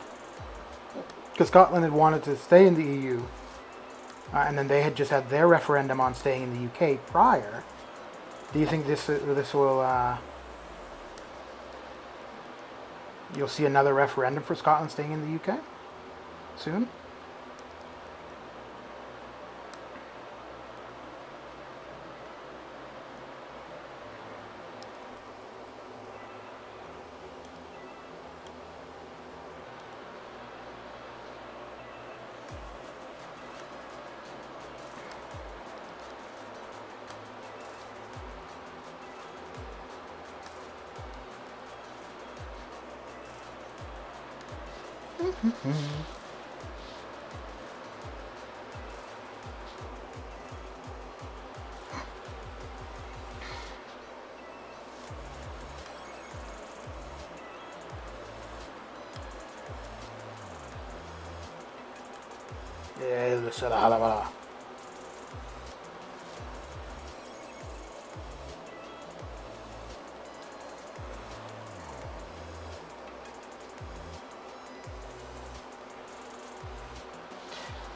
Because Scotland had wanted to stay in the EU, and then they had just had their referendum on staying in the UK prior. Do you think this will you'll see another referendum for Scotland staying in the UK soon?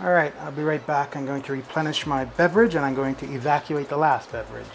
All right, I'll be right back. I'm going to replenish my beverage and I'm going to evacuate the last beverage.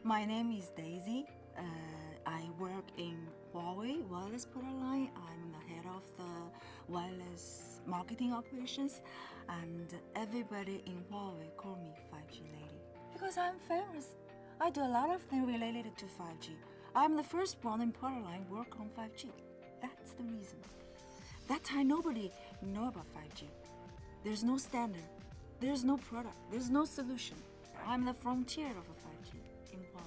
My name is Daisy. I work in Huawei wireless product line. I'm the head of the wireless marketing operations, and everybody in Huawei call me 5G lady because I'm famous. I do a lot of things related to 5G. I'm the first one in product line work on 5G. That's the reason. That time nobody know about 5G. There's no standard. There's no product. There's no solution. I'm the frontier of a 5G in Huawei.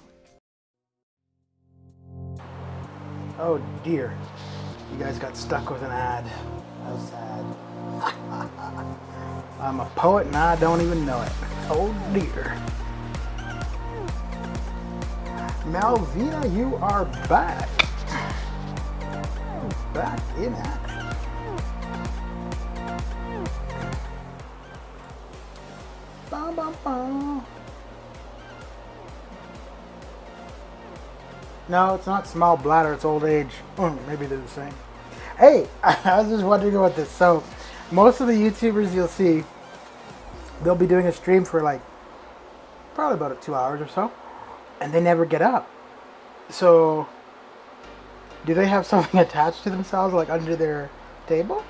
Oh dear, you guys got stuck with an ad. How sad. I'm a poet and I don't even know it. Oh dear. Malvina, you are back. Back in action. Bum, bum, bum. No, it's not small bladder, it's old age. Maybe they're the same. Hey, I was just wondering about this. So, most of the YouTubers you'll see, they'll be doing a stream for like probably about 2 hours or so, and they never get up. So, do they have something attached to themselves, like under their table?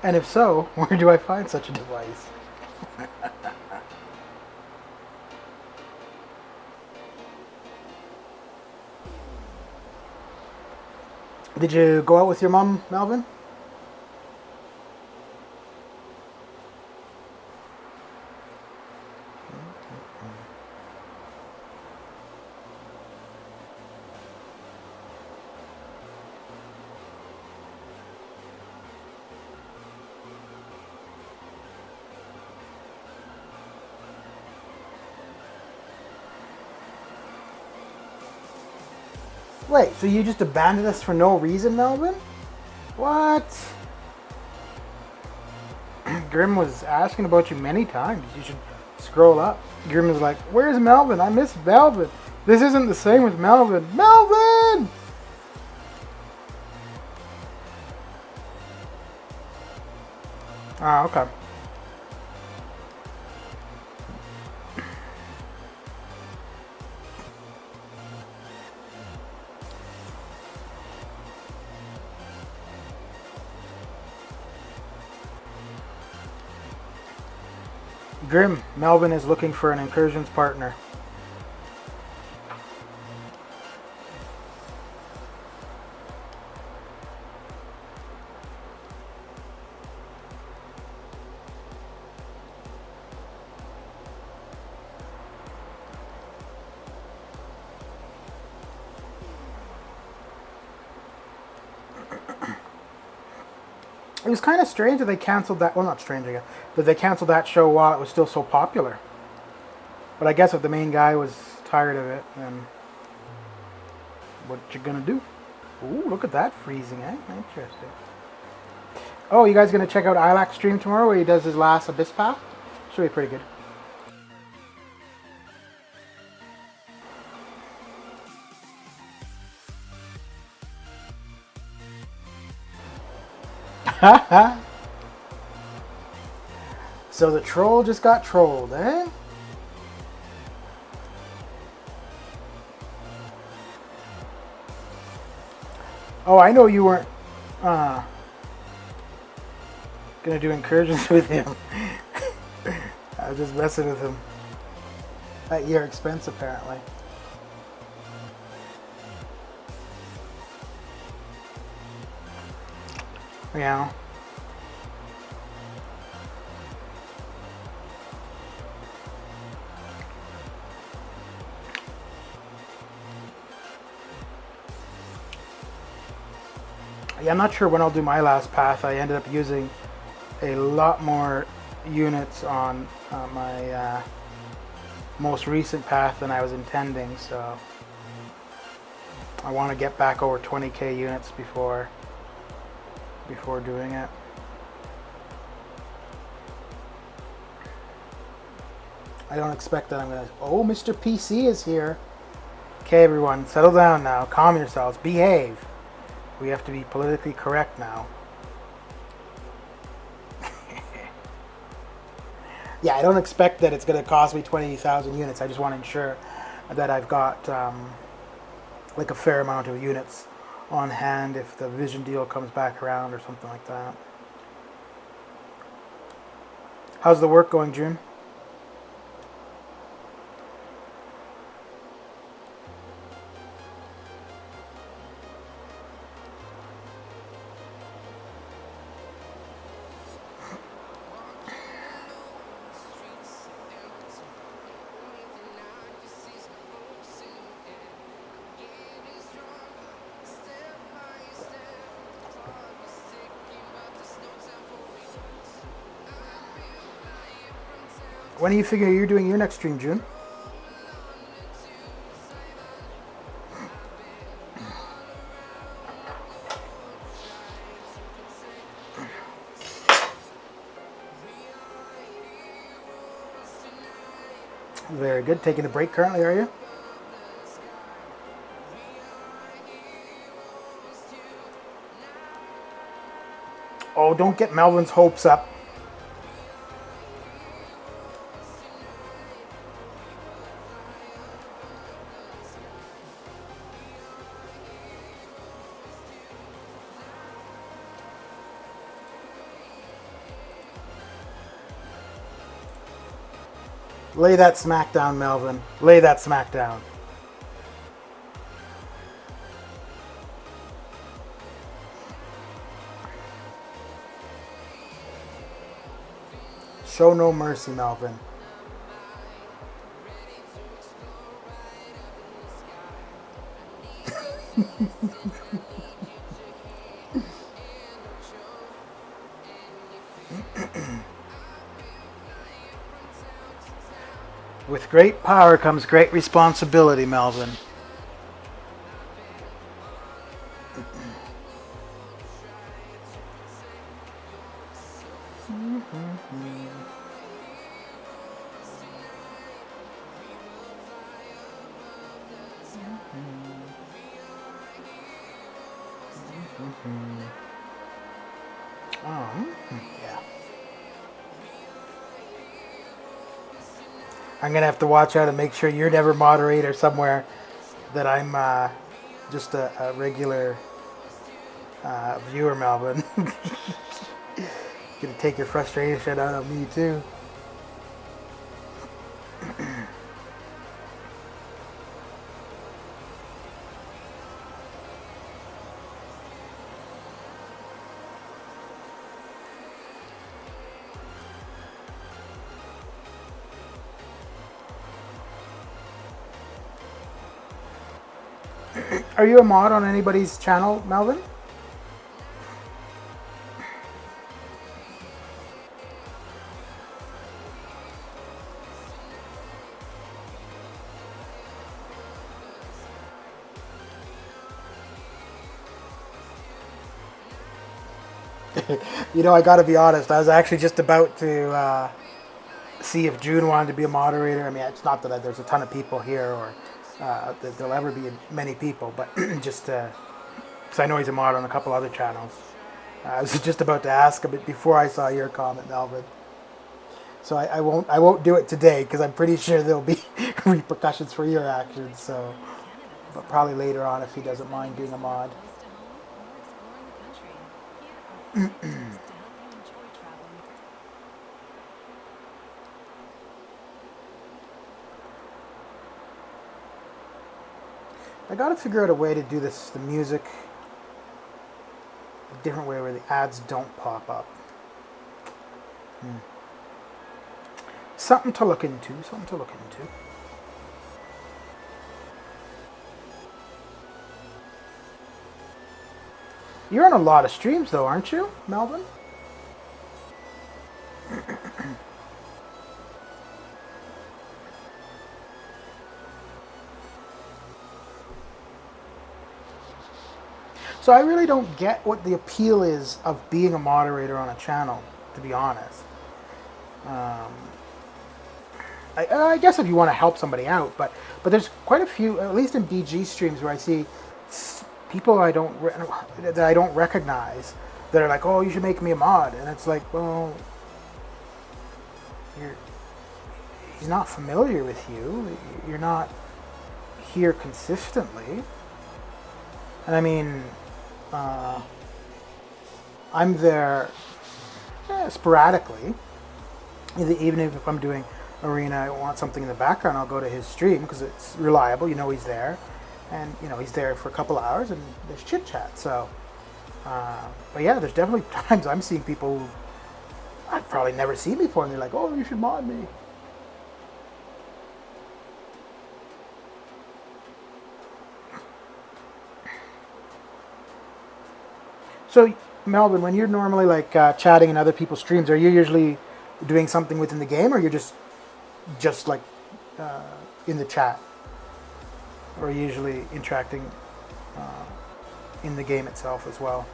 And if so, where do I find such a device? Did you go out with your mom, Melvin? Wait, so you just abandoned us for no reason, Melvin? What? Grim was asking about you many times. You should scroll up. Grim was like, where's Melvin? I miss Melvin. This isn't the same with Melvin. Melvin! Ah, okay. Grim, Melvin is looking for an incursions partner. It was kind of strange that they canceled that. Well, not strange, I guess, but they canceled that show while it was still so popular. But I guess if the main guy was tired of it, then what you gonna do? Ooh, look at that freezing, eh? Interesting. Oh, you guys gonna check out Ilac's stream tomorrow where he does his last Abyss path? Should be pretty good. So the troll just got trolled, eh? Oh, I know you weren't gonna do incursions with him. I was just messing with him. At your expense, apparently. Yeah. Yeah, I'm not sure when I'll do my last path. I ended up using a lot more units on my most recent path than I was intending, so I want to get back over 20k units before doing it. I don't expect that I'm gonna. Oh, Mr. PC is here. Okay, everyone, settle down now. Calm yourselves. Behave. We have to be politically correct now. Yeah, I don't expect that it's going to cost me 20,000 units. I just want to ensure that I've got like a fair amount of units on hand if the Vision deal comes back around or something like that. How's the work going, June? When do you figure you're doing your next stream, June? Very good. Taking a break currently, are you? Oh, don't get Melvin's hopes up. Lay that smack down, Melvin. Lay that smack down. Show no mercy, Melvin. With great power comes great responsibility, Melvin. Yeah. I'm gonna have to watch out and make sure you're never moderator somewhere, that I'm just a regular viewer, Melvin. Gonna take your frustration out of me too. Are you a mod on anybody's channel, Melvin? You know, I gotta be honest, I was actually just about to see if June wanted to be a moderator. I mean, it's not that there's a ton of people here, or that there'll ever be many people, but just because I know he's a mod on a couple other channels. I was just about to ask him before I saw your comment, Melvin. So I won't do it today, because I'm pretty sure there'll be repercussions for your actions. So, but probably later on, if he doesn't mind being a mod. I gotta figure out a way to do this, the music, a different way where the ads don't pop up. Something to look into, something to look into. You're on a lot of streams though, aren't you, Melvin? So I really don't get what the appeal is of being a moderator on a channel, to be honest. I guess if you want to help somebody out, but there's quite a few, at least in BG streams, where I see people that I don't recognize that are like, "Oh, you should make me a mod," and it's like, well, he's not familiar with you. You're not here consistently, and I mean, I'm there sporadically. Even if I'm doing Arena, I want something in the background, I'll go to his stream because it's reliable. You know he's there, and you know he's there for a couple hours, and there's chit chat. So, but yeah, there's definitely times I'm seeing people who I've probably never seen before, and they're like, "Oh, you should mod me." So, Melvin, when you're normally like chatting in other people's streams, are you usually doing something within the game, or you're just like in the chat, or usually interacting in the game itself as well?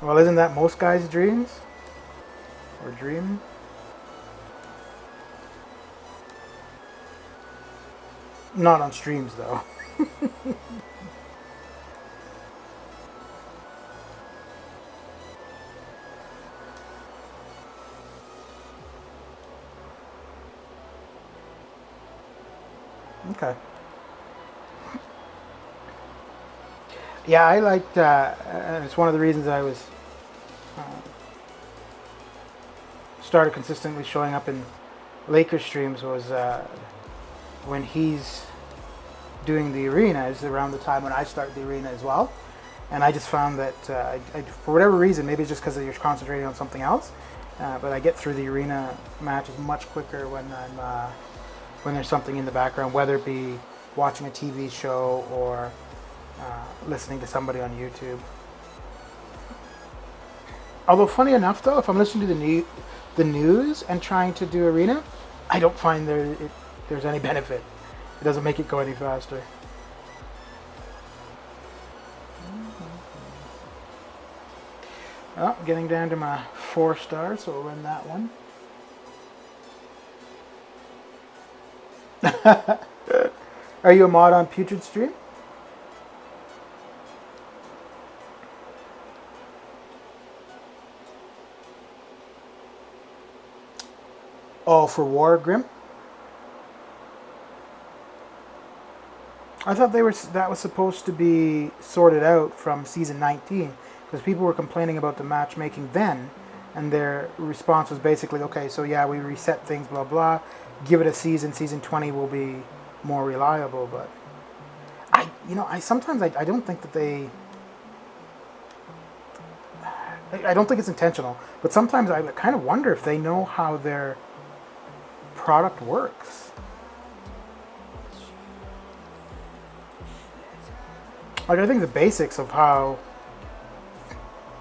Well, isn't that most guys' dreams? Or dream? Not on streams, though. Okay. Yeah, I liked, and it's one of the reasons I was started consistently showing up in Lakers streams was when he's doing the arena is around the time when I start the arena as well. And I just found that for whatever reason, maybe it's just because you're concentrating on something else, but I get through the arena matches much quicker when I'm when there's something in the background, whether it be watching a TV show or listening to somebody on YouTube. Although funny enough, though, if I'm listening to the news and trying to do arena, I don't find there's any benefit. It doesn't make it go any faster. Well, getting down to my 4 stars, so we'll run that one. Are you a mod on Putrid Stream? Oh, for War Grim? I thought that was supposed to be sorted out from season 19 because people were complaining about the matchmaking then, and their response was basically, okay, so yeah, we reset things, blah blah. Give it a season. Season 20 will be more reliable. But I sometimes don't think that they. I don't think it's intentional, but sometimes I kind of wonder if they know how their product works. Like, I think the basics of how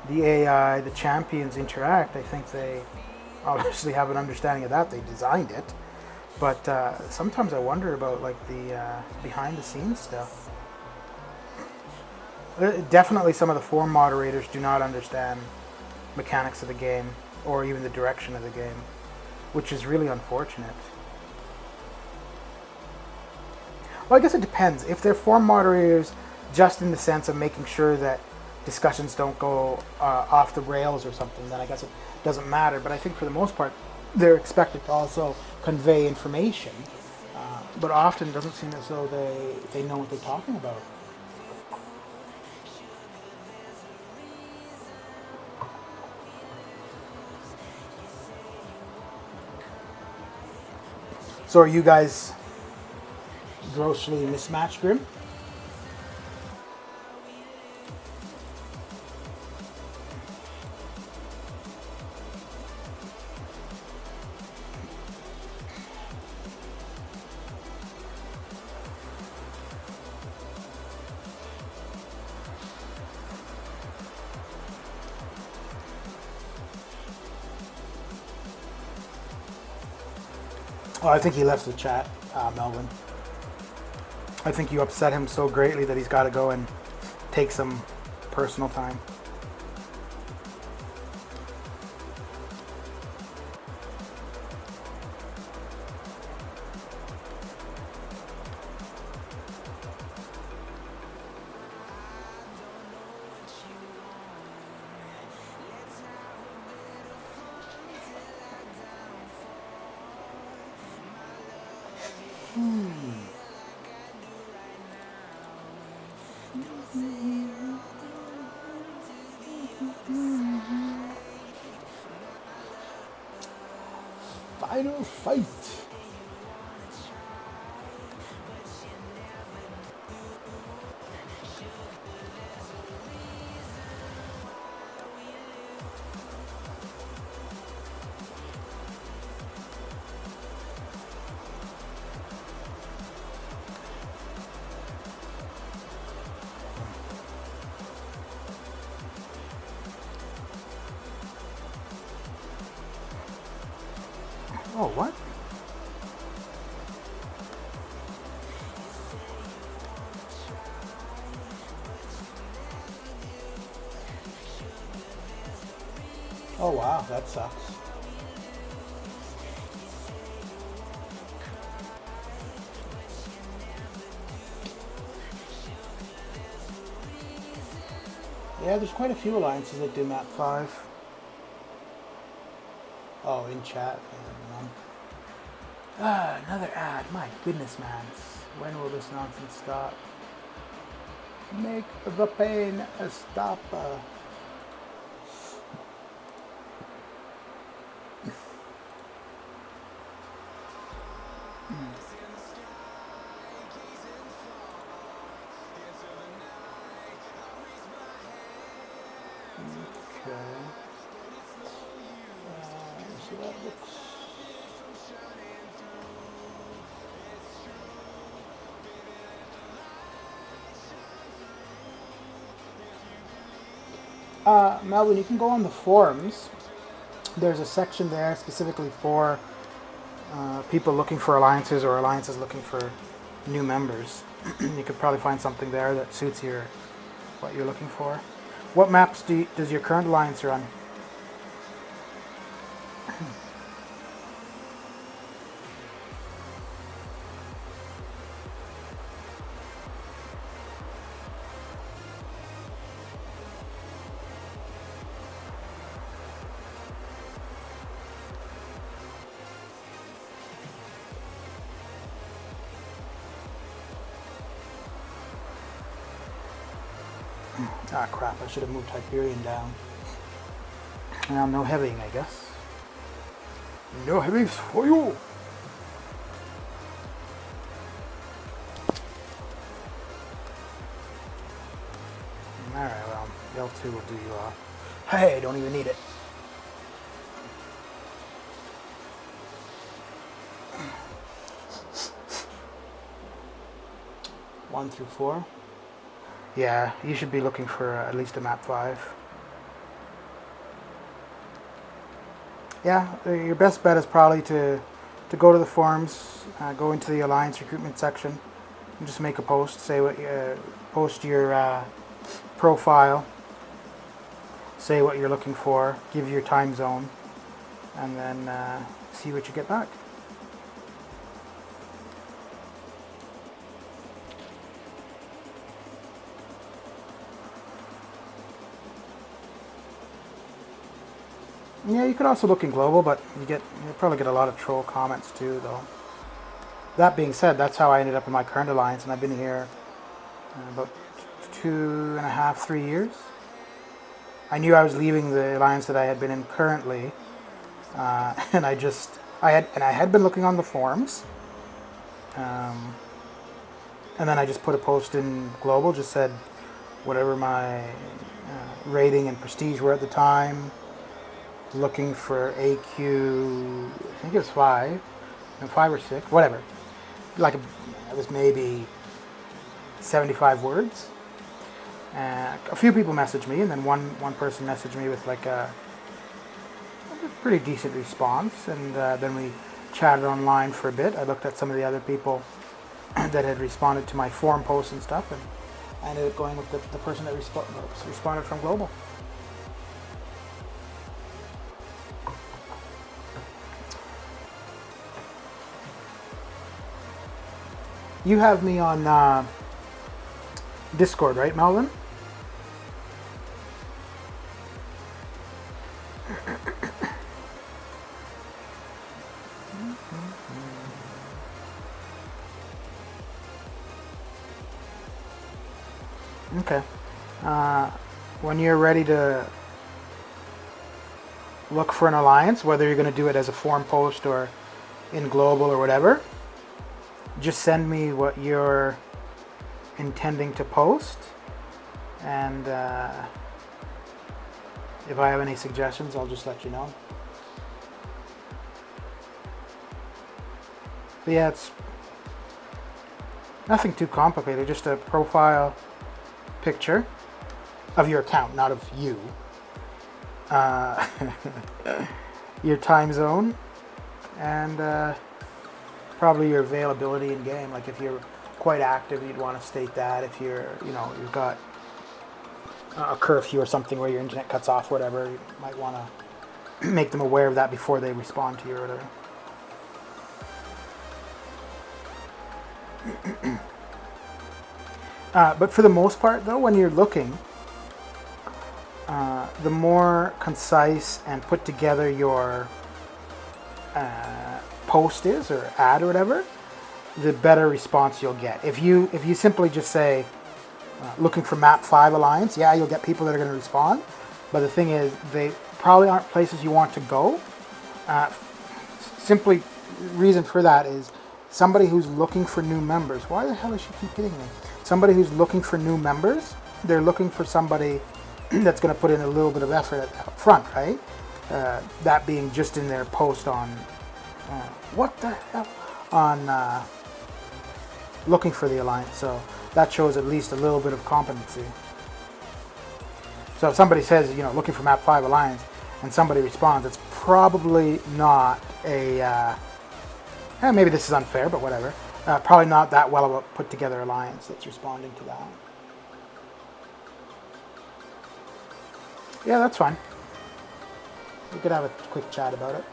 the AI, the champions interact, I think they obviously have an understanding of that. They designed it. But sometimes I wonder about like the behind the scenes stuff. Definitely some of the forum moderators do not understand mechanics of the game or even the direction of the game, which is really unfortunate. Well, I guess it depends. If they're forum moderators just in the sense of making sure that discussions don't go off the rails or something, then I guess it doesn't matter. But I think for the most part, they're expected to also convey information. But often it doesn't seem as though they know what they're talking about. So are you guys grossly mismatched, Grim? Oh, I think he left the chat, Melvin. I think you upset him so greatly that he's got to go and take some personal time. Final fight. Oh, what? Oh wow, that sucks. Yeah, there's quite a few alliances that do map 5. Oh, in chat. Another ad. My goodness, man. When will this nonsense stop? Make the pain stop. Okay. So that looks. Melvin, you can go on the forums. There's a section there specifically for people looking for alliances or alliances looking for new members. You could probably find something there that suits what you're looking for. What maps does your current alliance run? Ah, crap, I should have moved Hyperion down. Well, no heavying, I guess. No heavies for you! Alright, well, L2 will do you off. Hey, don't even need it. One through 4. Yeah, you should be looking for at least a map 5. Yeah, your best bet is probably to go to the forums, go into the Alliance recruitment section, and just make a post. Say what post your profile, say what you're looking for, give your time zone, and then see what you get back. Yeah, you could also look in global, but you'll probably get a lot of troll comments too, though. That being said, that's how I ended up in my current alliance, and I've been here about 2.5, 3 years. I knew I was leaving the alliance that I had been in currently, and I had been looking on the forums, and then I just put a post in global, just said whatever my rating and prestige were at the time. Looking for AQ, I think it was 5 or 6, whatever. It was maybe 75 words. A few people messaged me, and then one person messaged me with like a pretty decent response, and then we chatted online for a bit. I looked at some of the other people that had responded to my forum posts and stuff, and I ended up going with the person that responded from global. You have me on Discord, right, Melvin? Okay. When you're ready to look for an alliance, whether you're going to do it as a forum post or in global or whatever, just send me what you're intending to post, and if I have any suggestions, I'll just let you know. But yeah, it's nothing too complicated, just a profile picture of your account, not of you. Your time zone, and probably your availability in game. Like if you're quite active, you'd want to state that. If you've got a curfew or something where your internet cuts off, whatever, you might want to make them aware of that before they respond to you or whatever. But for the most part, though, when you're looking, the more concise and put together your post is, or ad or whatever, the better response you'll get. If you simply just say, looking for Map 5 Alliance, yeah, you'll get people that are going to respond. But the thing is, they probably aren't places you want to go. Simply, reason for that is somebody who's looking for new members. Why the hell does she keep hitting me? Somebody who's looking for new members, they're looking for somebody that's going to put in a little bit of effort up front, right? That being just in their post on, what the hell? On looking for the alliance. So that shows at least a little bit of competency. So if somebody says, you know, looking for Map 5 Alliance, and somebody responds, it's probably not a, maybe this is unfair, but whatever. Probably not that well of a put together alliance that's responding to that. Yeah, that's fine. We could have a quick chat about it.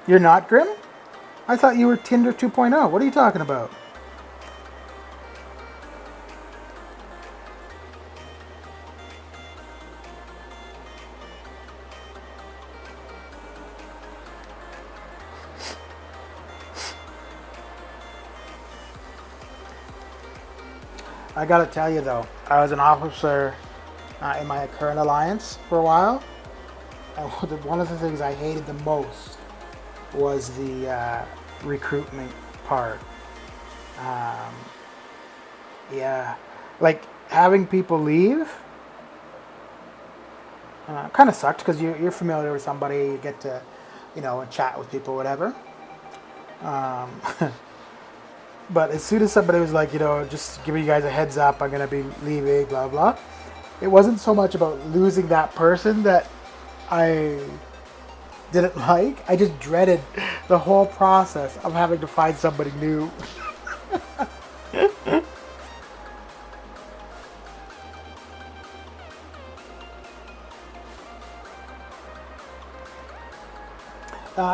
You're not Grim? I thought you were Tinder 2.0. What are you talking about? I gotta tell you though, I was an officer in my current alliance for a while, and one of the things I hated the most was the recruitment part. Yeah, like having people leave kind of sucked because you're familiar with somebody, you get to, you know, chat with people, whatever. But as soon as somebody was like, you know, just giving you guys a heads up, I'm gonna be leaving, blah blah. It wasn't so much about losing that person that I didn't like. I just dreaded the whole process of having to find somebody new.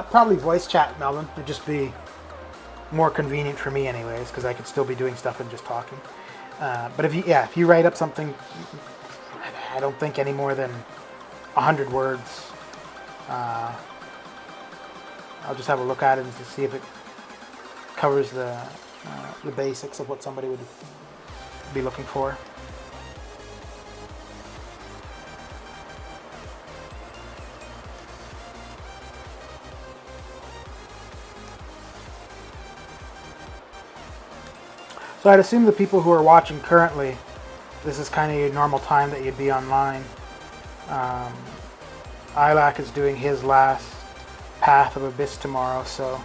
Probably voice chat, Melvin, would just be more convenient for me anyways, because I could still be doing stuff and just talking. But if you write up something, I don't think any more than 100 words, I'll just have a look at it and to see if it covers the basics of what somebody would be looking for. So I'd assume the people who are watching currently, this is kind of your normal time that you'd be online. Ilac is doing his last Path of Abyss tomorrow, so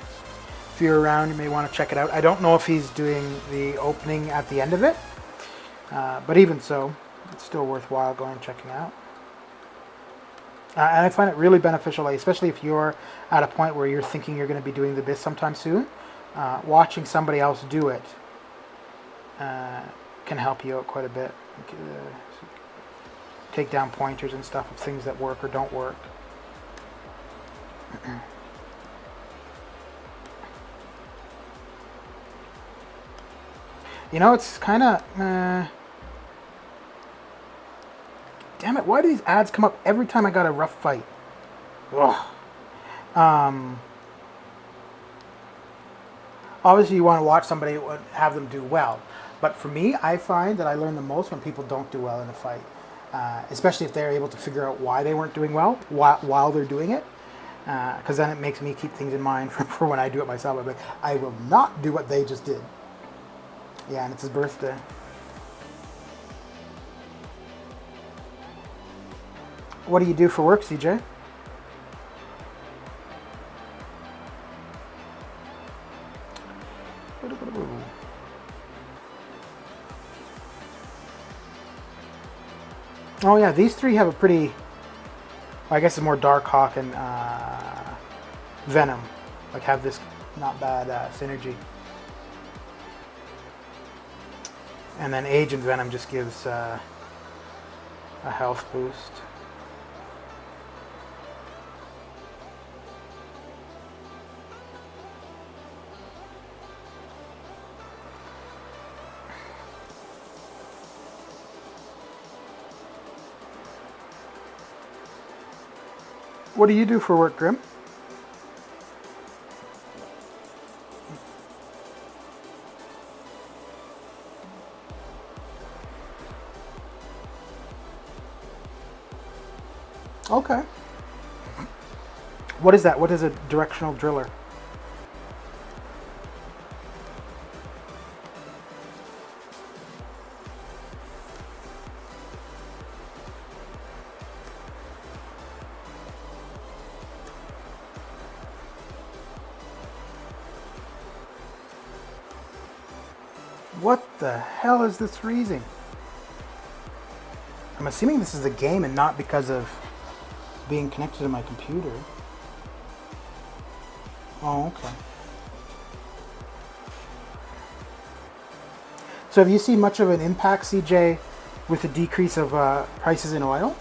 if you're around, you may want to check it out. I don't know if he's doing the opening at the end of it, but even so, it's still worthwhile going and checking out. And I find it really beneficial, like, especially if you're at a point where you're thinking you're going to be doing the Abyss sometime soon. Watching somebody else do it can help you out quite a bit. Take down pointers and stuff of things that work or don't work. You know, it's kind of... damn it, why do these ads come up every time I got a rough fight? Ugh. Obviously, you want to watch somebody and have them do well. But for me, I find that I learn the most when people don't do well in a fight. Especially if they're able to figure out why they weren't doing well while they're doing it. Because then it makes me keep things in mind for when I do it myself. I'm like, I will not do what they just did. Yeah, and it's his birthday. What do you do for work, CJ? Oh yeah, these three have a pretty, I guess it's more Darkhawk and Venom, like have this not bad synergy. And then Agent Venom just gives a health boost. What do you do for work, Grim? Okay. What is that? What is a directional driller? What the hell is this freezing? I'm assuming this is a game and not because of being connected to my computer. Oh, okay. So have you seen much of an impact, CJ, with the decrease of prices in oil?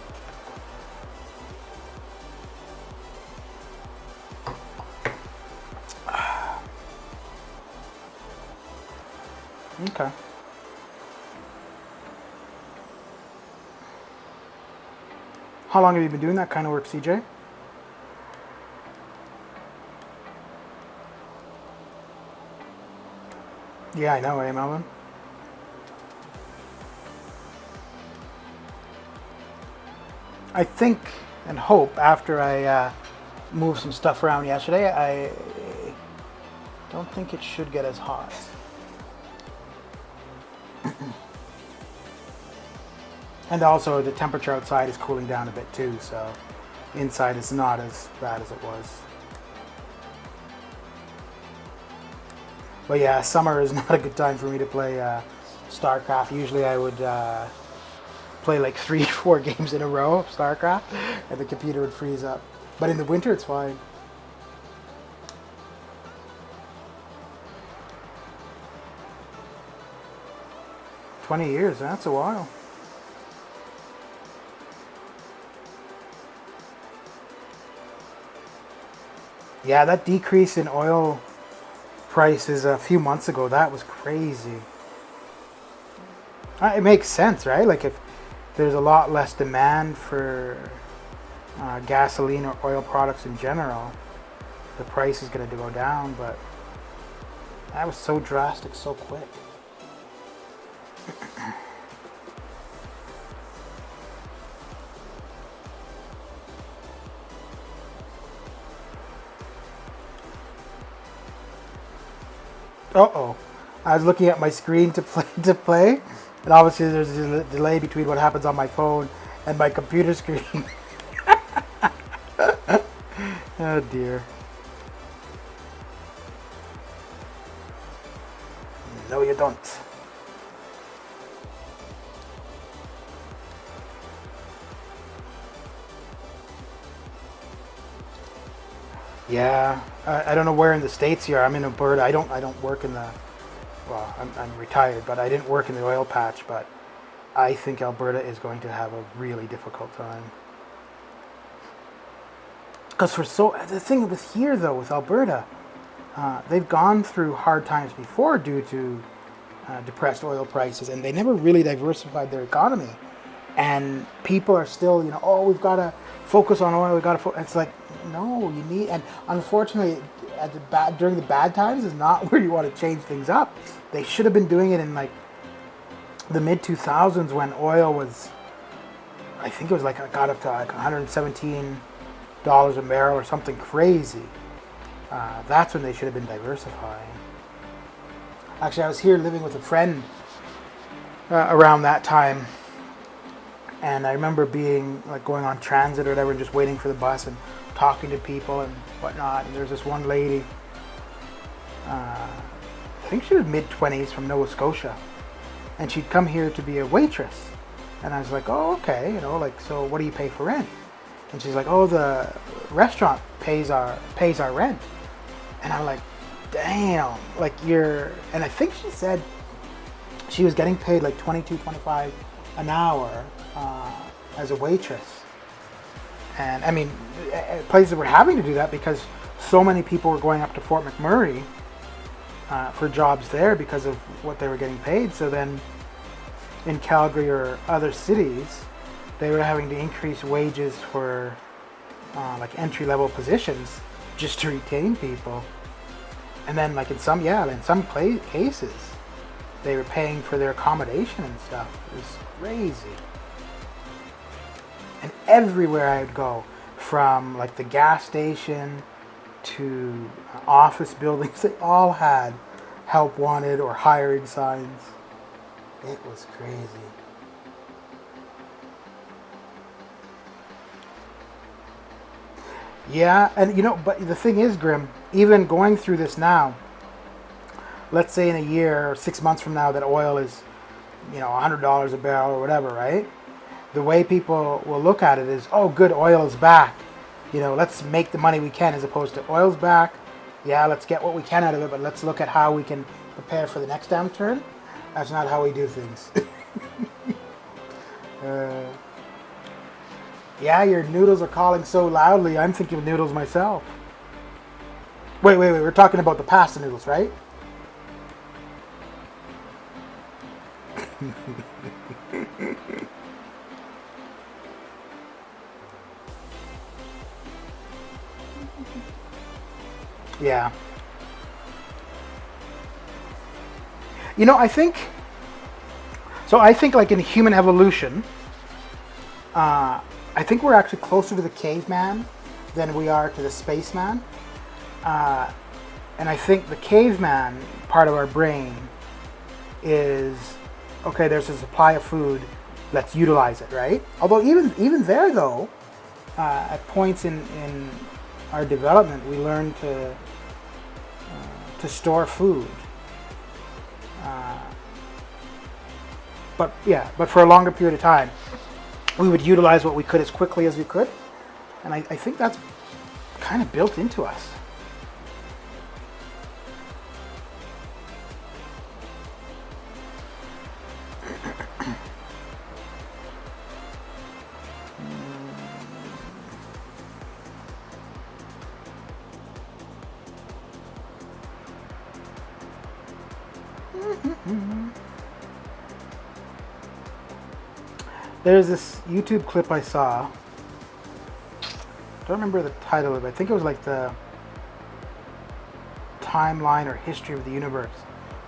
Okay. How long have you been doing that kind of work, CJ? Yeah, I know, eh, Melvin? I think and hope after I moved some stuff around yesterday, I don't think it should get as hot. And also the temperature outside is cooling down a bit too, so inside is not as bad as it was. But yeah, summer is not a good time for me to play StarCraft. Usually I would play like 3-4 games in a row of StarCraft and the computer would freeze up. But in the winter it's fine. "20 years, that's a while." Yeah, that decrease in oil prices a few months ago, that was crazy. It makes sense, right? Like if there's a lot less demand for gasoline or oil products in general, the price is going to go down, but that was so drastic so quick. Uh-oh. I was looking at my screen to play, and obviously there's a delay between what happens on my phone and my computer screen. Oh dear. No, you don't. Yeah, I don't know where in the States you are. I'm in Alberta. I don't work in the, well, I'm retired, but I didn't work in the oil patch, but I think Alberta is going to have a really difficult time. Because the thing with here though, with Alberta, they've gone through hard times before due to depressed oil prices, and they never really diversified their economy. And people are still, oh, we've got to focus on oil. We've got to. It's like, no, you need. And unfortunately, during the bad times is not where you want to change things up. They should have been doing it in like the mid 2000s when oil was, I think it was like, got up to like $117 a barrel or something crazy. That's when they should have been diversifying. Actually, I was here living with a friend around that time. And I remember being like going on transit or whatever, and just waiting for the bus and talking to people and whatnot. And there's this one lady, I think she was mid-20s from Nova Scotia, and she'd come here to be a waitress. And I was like, oh, okay, so what do you pay for rent? And she's like, oh, the restaurant pays our rent. And I'm like, damn, and I think she said she was getting paid like 22, 25 an hour as a waitress. And I mean, places were having to do that because so many people were going up to Fort McMurray for jobs there because of what they were getting paid. So then in Calgary or other cities, they were having to increase wages for like entry-level positions just to retain people. And then like in some cases, they were paying for their accommodation and stuff. It was crazy. And everywhere I would go, from like the gas station to office buildings, they all had help wanted or hiring signs. It was crazy. Yeah, and you know, but the thing is, Grim, even going through this now, let's say in a year or 6 months from now that oil is, you know, $100 a barrel or whatever, right? The way people will look at it is, oh, good, oil is back. You know, let's make the money we can, as opposed to oil's back. Yeah, let's get what we can out of it, but let's look at how we can prepare for the next downturn. That's not how we do things. Yeah, your noodles are calling so loudly, I'm thinking of noodles myself. Wait, we're talking about the pasta noodles, right? Yeah. You know, I think like in human evolution, I think we're actually closer to the caveman than we are to the spaceman. And I think the caveman part of our brain is, okay, there's a supply of food, let's utilize it, right? Although even there though, at points in our development, we learn to store food. But for a longer period of time, we would utilize what we could as quickly as we could. And I think that's kind of built into us. There's this YouTube clip I saw. Don't remember the title of it. I think it was like the timeline or history of the universe,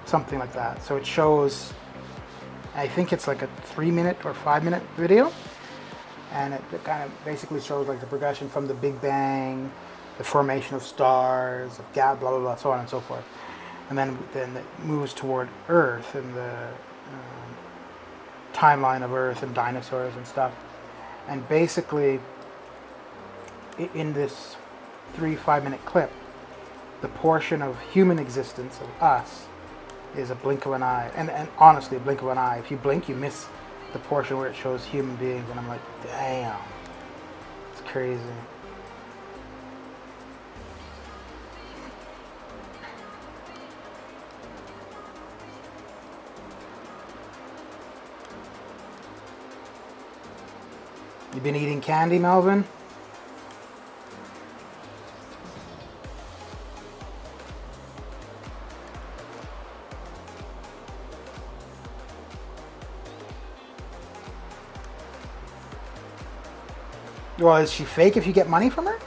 something like that. So it shows, I think it's like a 3-minute or 5-minute video, and it kind of basically shows like the progression from the Big Bang, the formation of stars, of gas, blah blah blah, so on and so forth, and then it moves toward Earth and the timeline of Earth and dinosaurs and stuff. And basically, in this 3-5-minute clip, the portion of human existence of us is a blink of an eye, and honestly, a blink of an eye. If you blink, you miss the portion where it shows human beings, and I'm like, damn, it's crazy. You been eating candy, Melvin? Well, is she fake if you get money from her?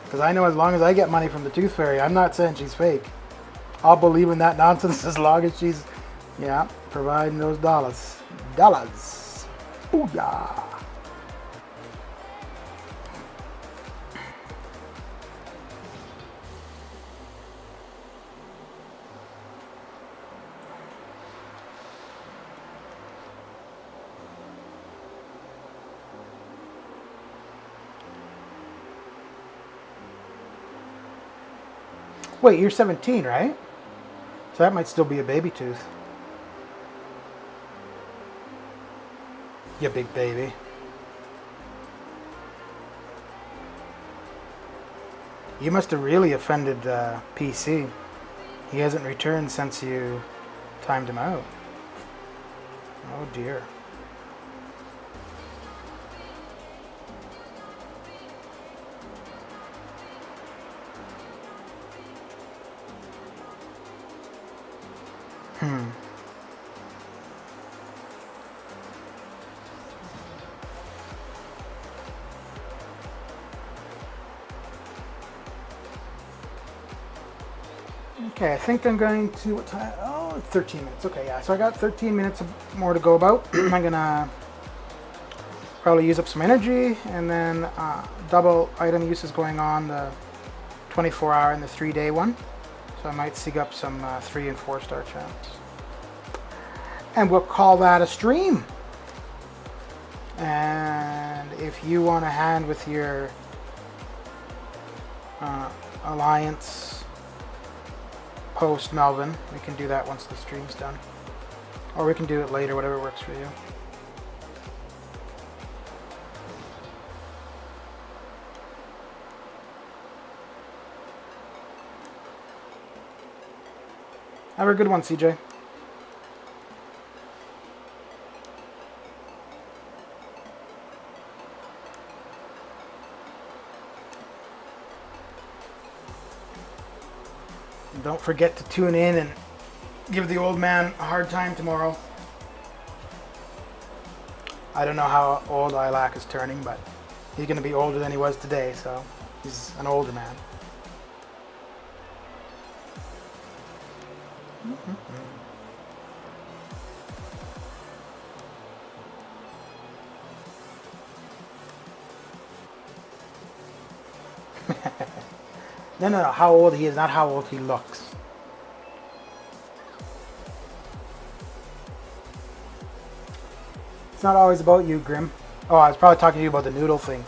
Because I know as long as I get money from the Tooth Fairy, I'm not saying she's fake. I'll believe in that nonsense as long as she's, yeah, providing those dollars. Dollars. Booyah. Wait, you're 17, right? So that might still be a baby tooth. You big baby. You must have really offended PC. He hasn't returned since you timed him out. Oh dear. Okay, I think I'm going to, what time? Oh, 13 minutes. Okay, yeah, so I got 13 minutes more to go about. I'm gonna probably use up some energy, and then double item use is going on, the 24-hour and the 3-day one. So I might sig up some 3 and 4-star champs. And we'll call that a stream. And if you want a hand with your alliance post Melvin, we can do that once the stream's done. Or we can do it later, whatever works for you. Have a good one, CJ. Don't forget to tune in and give the old man a hard time tomorrow. I don't know how old Ilac is turning, but he's going to be older than he was today, so he's an older man. No, how old he is, not how old he looks. It's not always about you, Grim. Oh, I was probably talking to you about the noodle thing.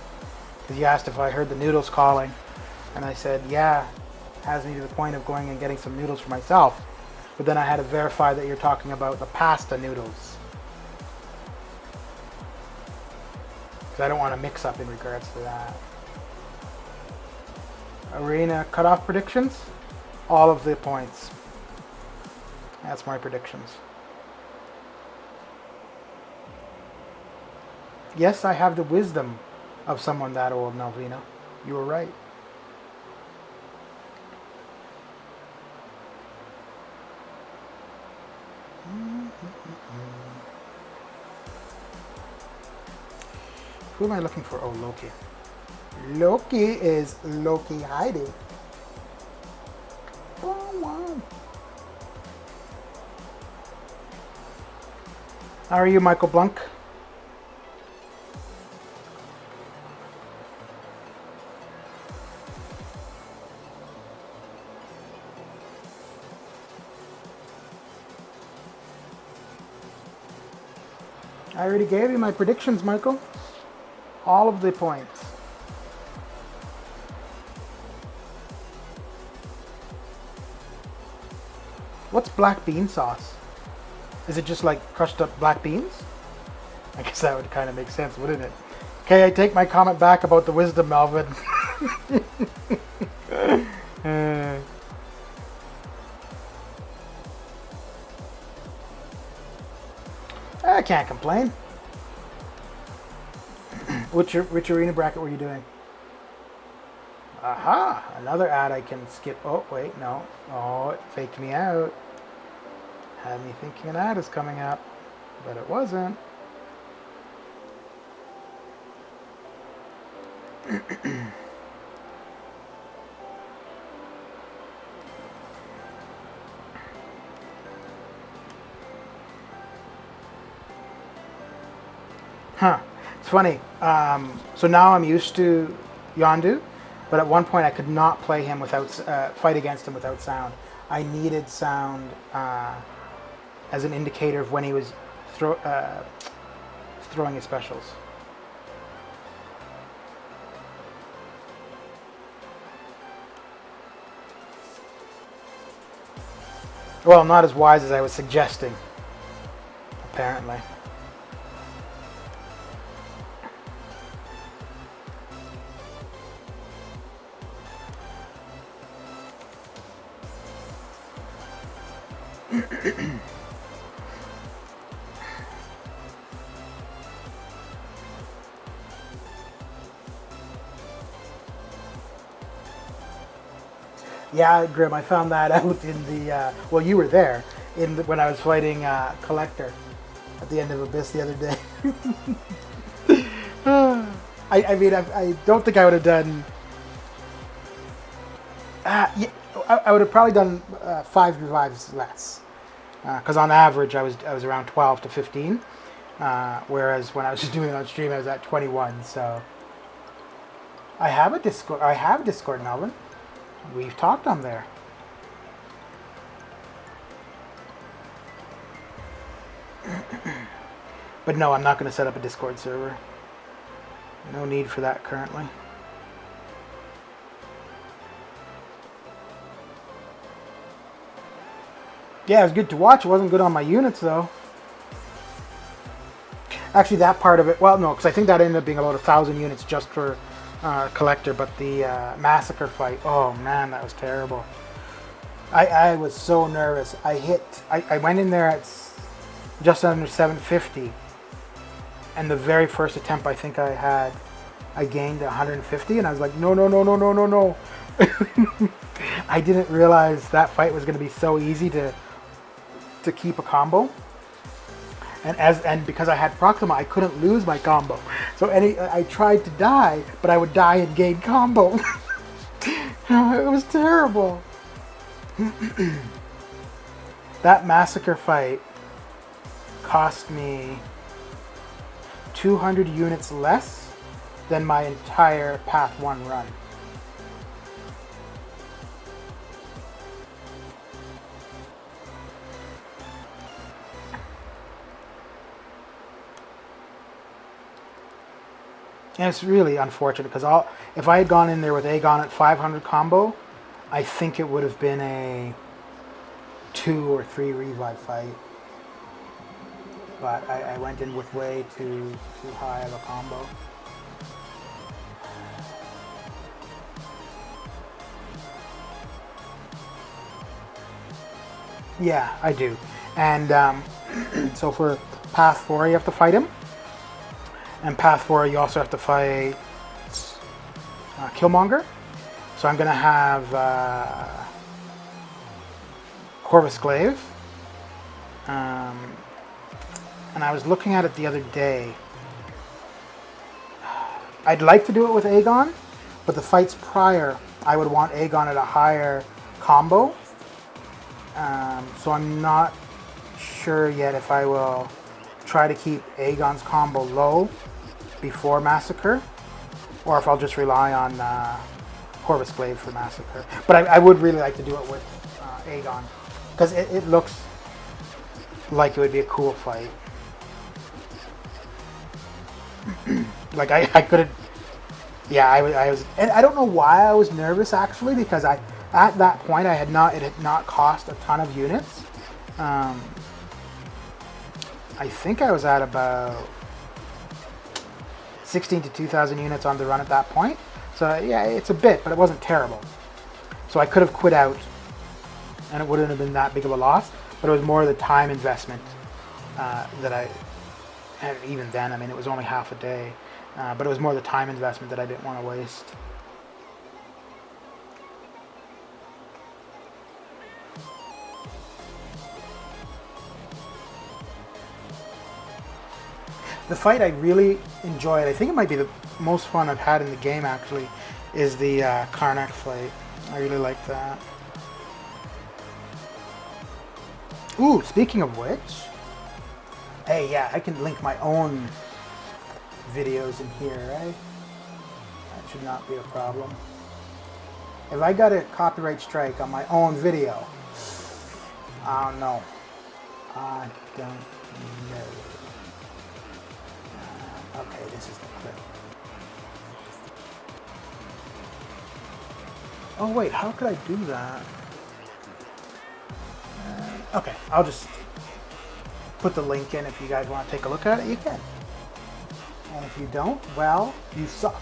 Because you asked if I heard the noodles calling. And I said, yeah, has me to the point of going and getting some noodles for myself. But then I had to verify that you're talking about the pasta noodles. Because I don't want to mix up in regards to that. Arena cutoff predictions? All of the points. That's my predictions. Yes, I have the wisdom of someone that old, Malvina. You were right. Who am I looking for? Oh, Loki. Loki is Loki Heidi. Oh, wow. How are you, Michael Blunk? I already gave you my predictions, Michael. All of the points. What's black bean sauce? Is it just like crushed up black beans? I guess that would kind of make sense, wouldn't it? Okay, I take my comment back about the wisdom, Melvin. I can't complain. Which arena bracket were you doing? Aha! Another ad I can skip. Oh, wait, no. Oh, it faked me out. Had me thinking an ad is coming up, but it wasn't. Huh. It's funny. So now I'm used to Yondu, but at one point I could not play him without fight against him without sound. I needed sound as an indicator of when he was throwing his specials. Well, not as wise as I was suggesting, apparently. Yeah, Grim, I found that out in the, well, you were there, when I was fighting Collector at the end of Abyss the other day. I mean, I don't think I would have done, yeah, I would have probably done 5 revives less. Because on average, I was around 12 to 15. Whereas when I was just doing it on stream, I was at 21, so. I have a Discord, Melvin. We've talked on there. But no, I'm not going to set up a Discord server. No need for that currently. Yeah, it was good to watch. It wasn't good on my units, though. Actually, that part of it... Well, no, because I think that ended up being about 1,000 units just for Collector. But the Massacre fight... Oh, man, that was terrible. I was so nervous. I went in there at just under 750. And the very first attempt I think I gained 150. And I was like, no, no, no, no, no, no, no. I didn't realize that fight was going to be so easy to keep a combo. And because I had Proxima, I couldn't lose my combo. So I tried to die, but I would die and gain combo. It was terrible. That Massacre fight cost me 200 units less than my entire Path 1 run. And it's really unfortunate because if I had gone in there with Aegon at 500 combo, I think it would have been a 2 or 3 revive fight. But I went in with way too high of a combo. Yeah, I do. And so for Path 4, you have to fight him. And Path 4, you also have to fight Killmonger. So I'm going to have Corvus Glaive. And I was looking at it the other day. I'd like to do it with Aegon, but the fights prior, I would want Aegon at a higher combo. So I'm not sure yet if I will try to keep Aegon's combo low before Massacre, or if I'll just rely on Corvus Glaive for Massacre. But I would really like to do it with Aegon, because it looks like it would be a cool fight. Like I couldn't, yeah, I was, and I don't know why I was nervous actually, because at that point it had not cost a ton of units. I think I was at about 16 to 2,000 units on the run at that point. So yeah, it's a bit, but it wasn't terrible. So I could have quit out and it wouldn't have been that big of a loss, but it was more the time investment that I, and even then, I mean, it was only half a day, but it was more the time investment that I didn't want to waste. The fight I really enjoyed, I think it might be the most fun I've had in the game actually, is the Karnak fight. I really like that. Ooh, speaking of which, hey, yeah, I can link my own videos in here, right? That should not be a problem. If I got a copyright strike on my own video, I don't know. I don't know. Okay, this is the clip. Oh wait, how could I do that? Okay, I'll just put the link in. If you guys want to take a look at it, you can. And if you don't, well, you suck.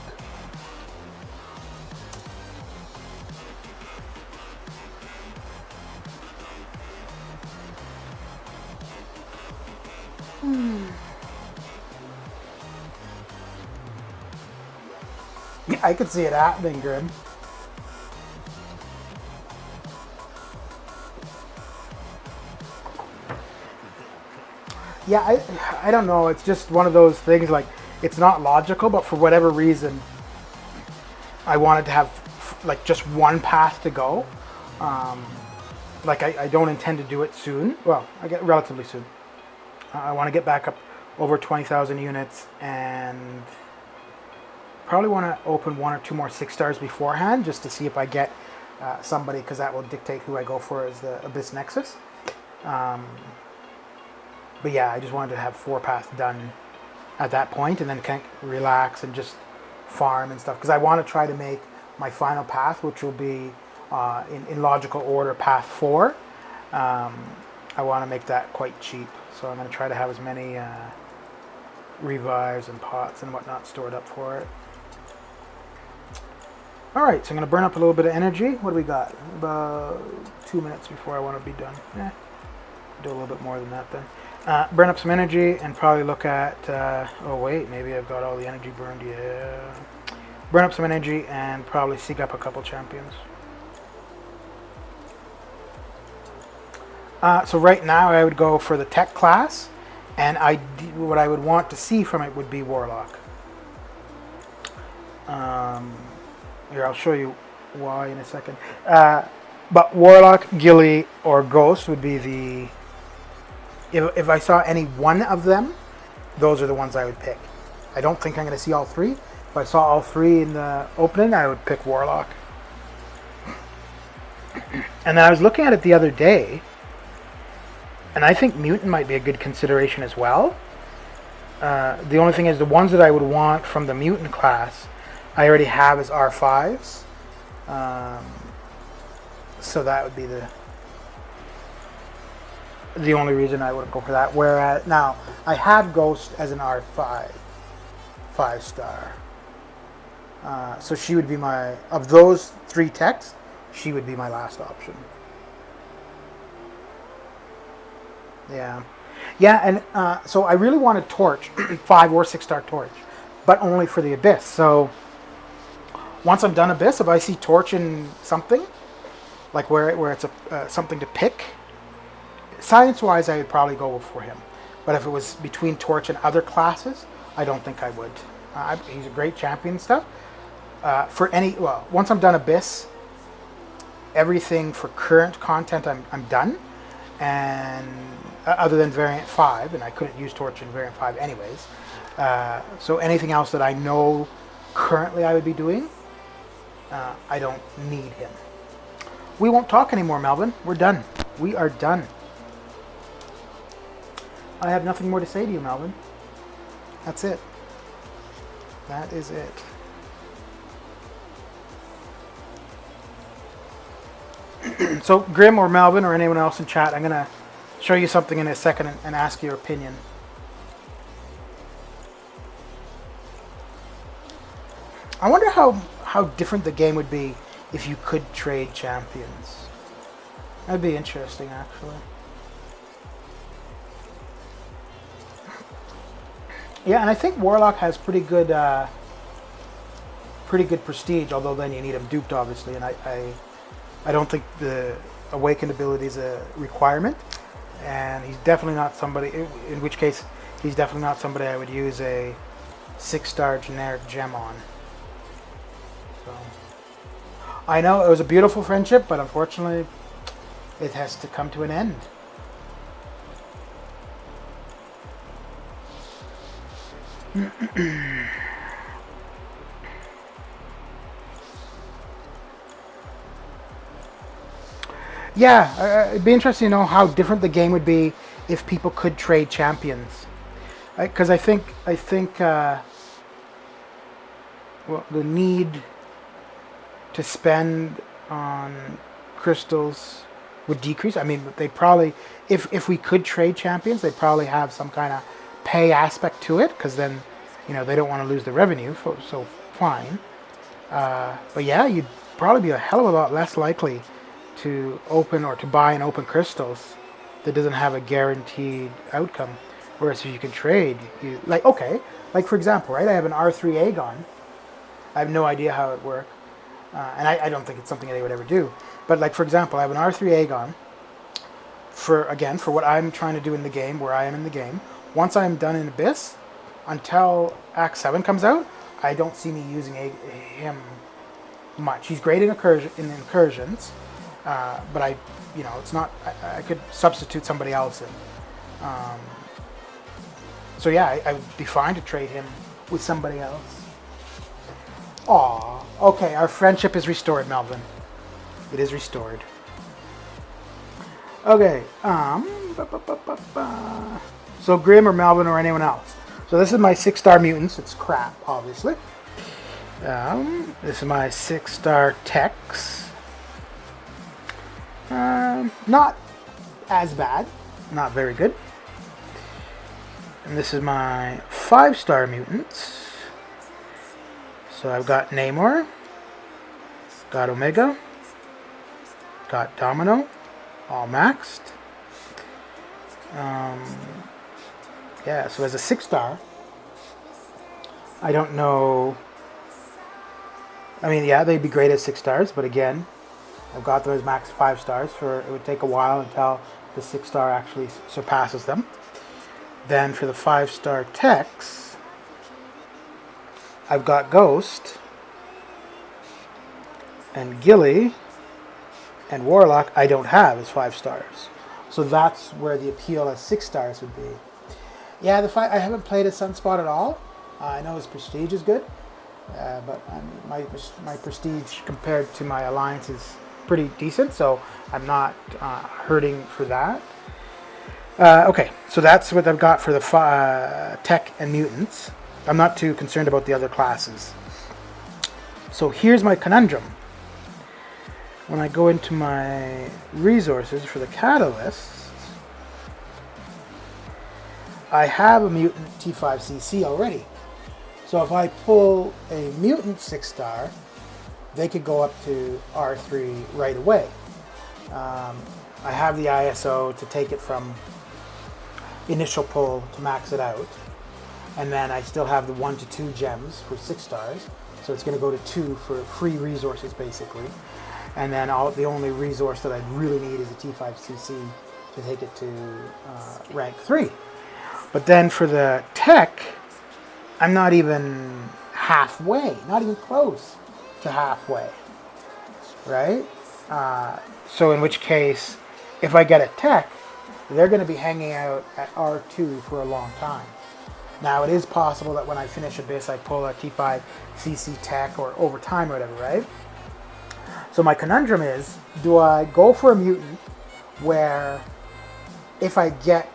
Yeah, I could see it happening, Grim. Yeah, I don't know. It's just one of those things, like, it's not logical, but for whatever reason, I wanted to have like just one path to go. Like I don't intend to do it soon. Well, I get relatively soon. I want to get back up over 20,000 units and probably want to open one or two more 6-stars beforehand just to see if I get somebody, because that will dictate who I go for as the Abyss Nexus. But yeah, I just wanted to have 4 paths done at that point and then kind of relax and just farm and stuff, because I want to try to make my final path, which will be in logical order path 4. I want to make that quite cheap, so I'm going to try to have as many revives and pots and whatnot stored up for it. Alright, so I'm going to burn up a little bit of energy. What do we got? About 2 minutes before I want to be done. Do a little bit more than that then. Burn up some energy and probably look at... oh wait, maybe I've got all the energy burned. Yeah. Burn up some energy and probably seek up a couple champions. So right now I would go for the tech class, and what I would want to see from it would be Warlock. Here, I'll show you why in a second. But Warlock, Ghillie, or Ghost would be the... If I saw any one of them, those are the ones I would pick. I don't think I'm going to see all 3. If I saw all 3 in the opening, I would pick Warlock. And then I was looking at it the other day, and I think Mutant might be a good consideration as well. The only thing is, the ones that I would want from the Mutant class, I already have as R5s. So that would be the only reason I would go for that. Whereas now I have Ghost as an R5, 5-star. So she would be my, of those 3 techs, she would be my last option. Yeah, and so I really want a Torch, 5 or 6-star Torch, but only for the Abyss. So once I'm done Abyss, if I see Torch in something, like where it's something to pick, science-wise, I would probably go for him. But if it was between Torch and other classes, I don't think I would. He's a great champion and stuff. Once I'm done Abyss, everything for current content I'm done. And other than Variant 5, and I couldn't use Torch in Variant 5 anyways. So anything else that I know currently I would be doing, I don't need him. We won't talk anymore, Melvin. We're done. We are done. I have nothing more to say to you, Melvin. That's it. That is it. So, Grim or Melvin or anyone else in chat, I'm going to show you something in a second and ask your opinion. I wonder how different the game would be if you could trade champions. That'd be interesting, actually. Yeah, and I think Warlock has pretty good prestige, although then you need him duped, obviously, and I don't think the Awakened ability is a requirement, and he's definitely not somebody, in which case he's definitely not somebody I would use a 6-star generic gem on. So I know it was a beautiful friendship, but unfortunately it has to come to an end. Yeah, it'd be interesting to know how different the game would be if people could trade champions. Because I think well, the need to spend on crystals would decrease. I mean, they probably, if we could trade champions, they'd probably have some kind of pay aspect to it, because then, they don't want to lose the revenue, so fine. But yeah, you'd probably be a hell of a lot less likely to open or to buy and open crystals that doesn't have a guaranteed outcome. Whereas if you can trade, like for example, right? I have an R3 Aegon. I have no idea how it works, and I don't think it's something they would ever do. But like for example, I have an R3 Aegon. For what I'm trying to do in the game, where I am in the game, once I'm done in Abyss, until Act 7 comes out, I don't see me using him much. He's great in incursions, but it's not. I could substitute somebody else in. So yeah, I would be fine to trade him with somebody else. Aw, okay, our friendship is restored, Melvin. It is restored. Okay, so Grim or Melvin or anyone else. So this is my 6-star mutants. It's crap, obviously. This is my 6-star techs. Not as bad. Not very good. And this is my 5-star mutants. So I've got Namor, got Omega, got Domino, all maxed. Yeah, so as a 6-star, I don't know. I mean, yeah, they'd be great as 6 stars, but again, I've got them as max 5 stars. It would take a while until the 6-star actually surpasses them. Then for the 5-star techs, I've got Ghost and Gilly and Warlock. I don't have as 5 stars, so that's where the appeal as 6 stars would be. Yeah, I haven't played a Sunspot at all. I know his prestige is good, but my prestige compared to my alliance is pretty decent, so I'm not hurting for that. Okay, so that's what I've got for the tech and mutants. I'm not too concerned about the other classes. So here's my conundrum. When I go into my resources for the catalyst, I have a mutant T5CC already. So if I pull a mutant 6-star, they could go up to R3 right away. I have the ISO to take it from initial pull to max it out. And then I still have the 1 to 2 gems for 6 stars. So it's going to go to 2 for free resources, basically. And then the only resource that I really need is a T5CC to take it to rank 3. But then for the tech, I'm not even halfway, not even close to halfway, right? So in which case, if I get a tech, they're going to be hanging out at R2 for a long time. Now, it is possible that when I finish Abyss, I pull a T5CC tech or overtime or whatever, right? So my conundrum is, do I go for a mutant where if I get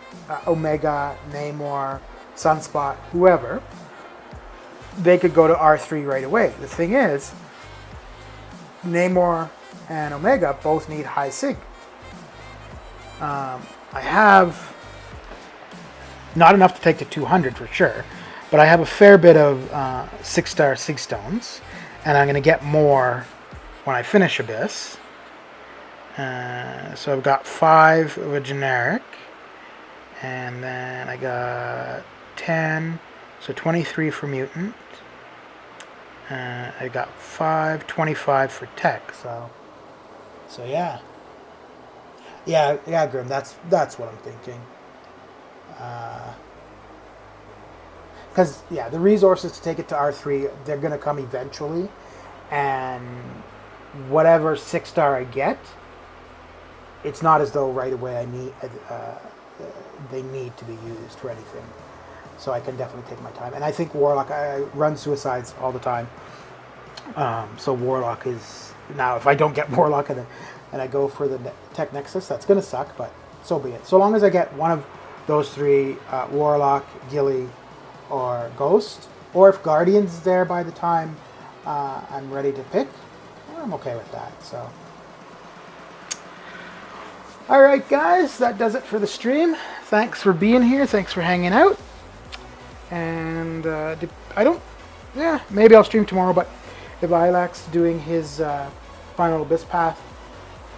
Omega, Namor, Sunspot, whoever, they could go to R3 right away. The thing is, Namor and Omega both need high sig. I have not enough to take to 200 for sure, but I have a fair bit of 6-star sig stones, and I'm going to get more when I finish Abyss. So I've got 5 of a generic, and then I got 10, so 23 for mutant. I got 25 for tech, so yeah. Yeah, Grim, that's what I'm thinking. Because, the resources to take it to R3, they're going to come eventually, and whatever 6-star I get, it's not as though right away they need to be used for anything. So I can definitely take my time. And I think Warlock, I run suicides all the time. So Warlock is, now if I don't get Warlock and I go for the Tech Nexus, that's going to suck, but so be it. So long as I get one of those 3, Warlock, Gilly, or Ghost, or if Guardian's is there by the time I'm ready to pick, I'm okay with that. So, all right, guys, that does it for the stream. Thanks for being here. Thanks for hanging out. And maybe I'll stream tomorrow. But if Ilac's doing his final Abyss Path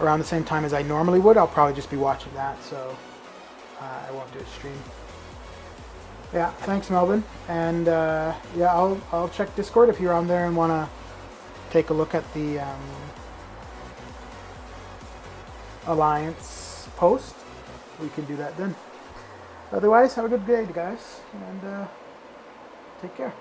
around the same time as I normally would, I'll probably just be watching that. So I won't do a stream. Yeah, thanks, Melvin. And I'll check Discord if you're on there and want to take a look at the Alliance post. We can do that then. Otherwise, have a good day, guys, and take care.